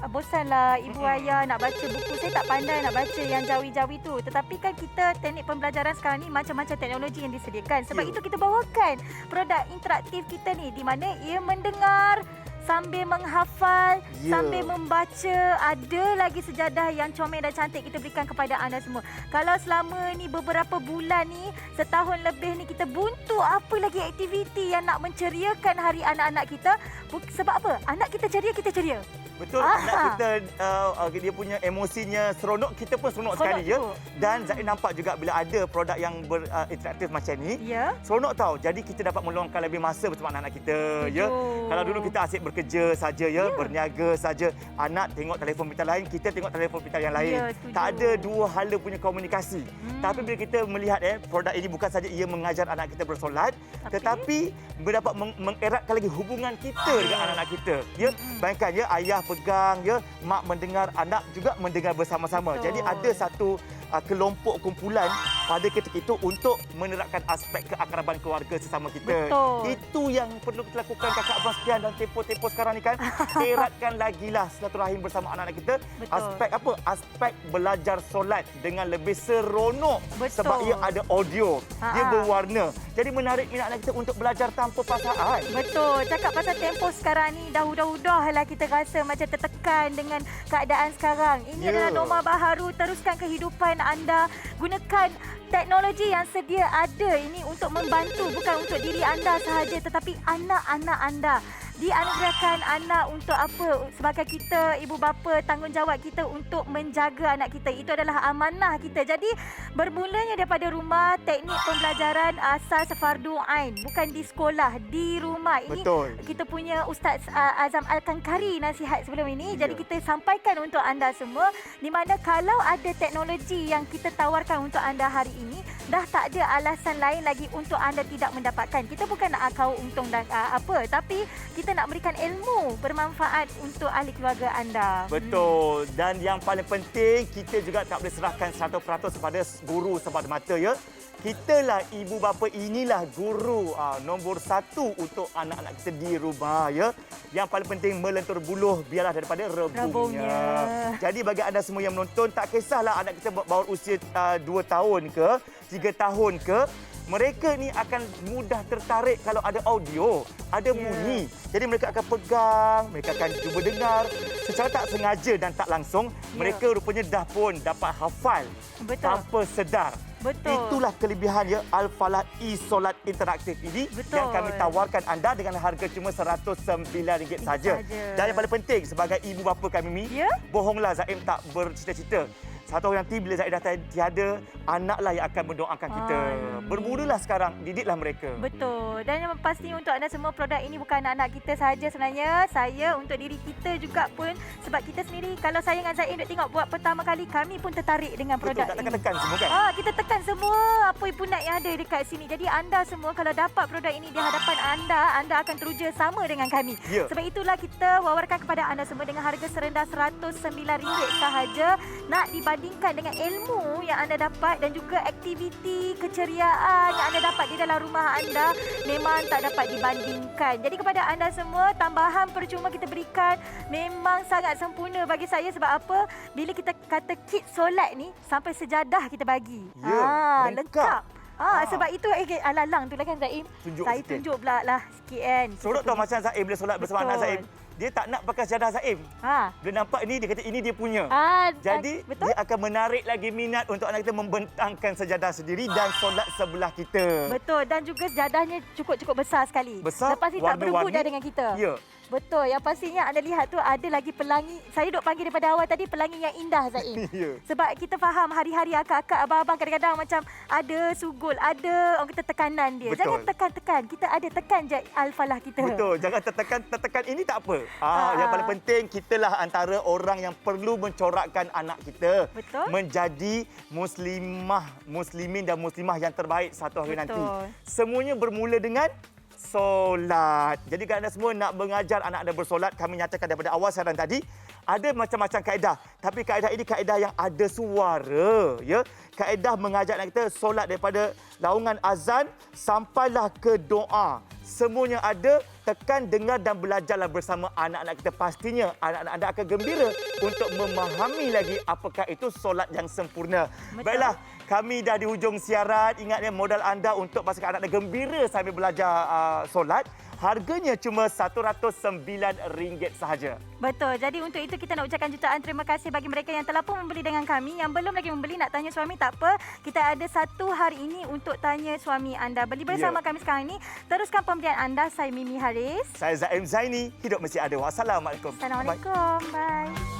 bosanlah ibu ayah nak baca buku. Saya tak pandai nak baca yang jawi-jawi tu. Tetapi kan kita teknik pembelajaran sekarang ni macam-macam teknologi yang disediakan. Sebab Ya. itu kita bawakan produk interaktif kita ni di mana ia mendengar sambil menghafal, Ya. sambil membaca. Ada lagi sejadah yang comel dan cantik kita berikan kepada anda semua. Kalau selama ni beberapa bulan ni, setahun lebih ni kita buntu apa lagi aktiviti yang nak menceriakan hari anak-anak kita. Sebab apa? Anak kita ceria, kita ceria. Betul, anak kita dia punya emosinya seronok, kita pun seronok sekali ya. tu. Dan Zaid nampak juga bila ada produk yang interaktif macam ni, Ya. seronok tau. Jadi kita dapat meluangkan lebih masa bersama anak-anak kita ya. Setuju. Kalau dulu kita asyik bekerja saja ya, berniaga saja. Anak tengok telefon pintar lain, kita tengok telefon pintar yang lain. Ya, setuju. Tak ada dua hala punya komunikasi. Tapi bila kita melihat produk ini bukan saja ia mengajar anak kita bersolat, tetapi dapat mengeratkan lagi hubungan kita dengan anak-anak kita. Ya, bayangkan ya, ayah pegang ya, mak mendengar, anak juga mendengar bersama-sama. Betul. Jadi ada satu kelompok kumpulan pada ketika itu untuk menerapkan aspek keakraban keluarga sesama kita. Betul. Itu yang perlu kita lakukan kakak abang sekalian dan tempoh-tempoh sekarang ni kan. Eratkan lagilah silaturahim bersama anak-anak kita. Betul. Aspek apa? Aspek belajar solat dengan lebih seronok. Betul. Sebab ia ada audio. Dia Ha-ha. berwarna. Jadi menarik minat anak kita untuk belajar tanpa paksaan. Betul. Cakap pasal tempoh sekarang ni, dah udah-udahlah kita rasa macam tertekan dengan keadaan sekarang. Ini Ya. adalah norma baharu. Teruskan kehidupan anda. Gunakan teknologi yang sedia ada ini untuk membantu, bukan untuk diri anda sahaja tetapi anak-anak anda. Dianugerahkan anak untuk apa? Sebagai kita, ibu bapa, tanggungjawab kita untuk menjaga anak kita. Itu adalah amanah kita. Jadi, bermulanya daripada rumah, teknik pembelajaran asas fardu ain. Bukan di sekolah, di rumah. Ini Betul. kita punya Ustaz Azam Al-Kankari nasihat sebelum ini. Ya. Jadi, kita sampaikan untuk anda semua. Di mana kalau ada teknologi yang kita tawarkan untuk anda hari ini, dah tak ada alasan lain lagi untuk anda tidak mendapatkan. Kita bukan nak kau untung dan apa, tapi kita nak berikan ilmu bermanfaat untuk ahli keluarga anda. Betul. Dan yang paling penting, kita juga tak boleh serahkan 100% kepada guru semata-mata ya. Kitalah ibu bapa, inilah guru nombor 1 untuk anak-anak kita di rumah ya. Yang paling penting melentur buluh biarlah daripada rebungnya. Rebungnya. Jadi bagi anda semua yang menonton, tak kisahlah anak kita baru usia 2 tahun ke, 3 tahun ke, mereka ni akan mudah tertarik kalau ada audio, ada bunyi. Jadi mereka akan pegang, mereka akan cuba dengar. Secara tak sengaja dan tak langsung, mereka rupanya dah pun dapat hafal Betul. tanpa sedar. Betul. Itulah kelebihan ya Al-Falah e-Solat interaktif ini Betul. yang kami tawarkan anda dengan harga cuma RM109 saja. saja. Dan yang paling penting sebagai ibu bapa kami ni, Ya? bohonglah Zaim tak bercita-cita. Satu hari nanti bila Zaid dah tiada, anaklah yang akan mendoakan kita. Amin. Bermulalah sekarang, didiklah mereka. Betul. Dan yang pasti untuk anda semua, produk ini bukan anak-anak kita sahaja sebenarnya. Saya untuk diri kita juga pun. Sebab kita sendiri, kalau saya dengan Zaid duk tengok buat pertama kali, kami pun tertarik dengan Betul, produk tak ini. tekan-tekan semua kan? Kita tekan semua apa punat yang ada dekat sini. Jadi anda semua kalau dapat produk ini di hadapan anda akan teruja sama dengan kami. Ya. Sebab itulah kita wawarkan kepada anda semua dengan harga serendah RM109 sahaja. Nak dibandingkan dengan ilmu yang anda dapat dan juga aktiviti keceriaan yang anda dapat di dalam rumah anda, memang tak dapat dibandingkan. Jadi kepada anda semua, tambahan percuma kita berikan memang sangat sempurna bagi saya. Sebab apa? Bila kita kata kit solat ni, sampai sejadah kita bagi. Ya, lengkap. Sebab itu alalang tu lah kan Zaim. Tunjuk Saya sikit. tunjuk pula lah sikit kan. Sorok tau macam Zaim bila solat bersama Betul. anak Zaim. Dia tak nak pakai sejadah Zaim. Bila nampak ini, dia kata ini dia punya. Jadi betul? dia akan menarik lagi minat untuk anak kita membentangkan sejadah sendiri dan solat sebelah kita. Betul, dan juga sejadahnya cukup-cukup besar sekali. Besar, Lepas ni tak berebut warna-warni. dah dengan kita. Ya. Betul. Yang pastinya anda lihat tu ada lagi pelangi. Saya duk panggil daripada awal tadi pelangi yang indah, Zain. Ya. Sebab kita faham hari-hari akak-akak, abang-abang kadang-kadang macam ada sugul, ada orang kata tekanan dia. Betul. Jangan tekan-tekan. Kita ada tekan je al-falah kita. Betul, jangan tertekan ini tak apa. Yang paling penting kitalah antara orang yang perlu mencorakkan anak kita Betul. menjadi muslimin dan muslimah yang terbaik satu hari nanti. Betul. Semuanya bermula dengan solat. Jadi kalau anda semua nak mengajar anak anda bersolat, kami nyatakan daripada awal siaran tadi, ada macam-macam kaedah. Tapi kaedah ini kaedah yang ada suara. Ya? Kaedah mengajar anak kita solat daripada laungan azan sampailah ke doa. Semuanya ada, tekan, dengar dan belajarlah bersama anak-anak kita. Pastinya anak-anak anda akan gembira untuk memahami lagi apakah itu solat yang sempurna. Betul. Baiklah, kami dah di hujung siaran. Ingatnya modal anda untuk pastikan anak anda gembira sambil belajar solat. Harganya cuma RM109 sahaja. Betul. Jadi untuk itu kita nak ucapkan jutaan terima kasih bagi mereka yang telah pun membeli dengan kami. Yang belum lagi membeli nak tanya suami tak apa. Kita ada 1 hari ini untuk tanya suami anda. Beli bersama kami sekarang ini. Teruskan pembelian anda. Saya Mimi Haris. Saya Zaim Zaini. Hidup mesti ada. Wassalamualaikum. Assalamualaikum. Bye.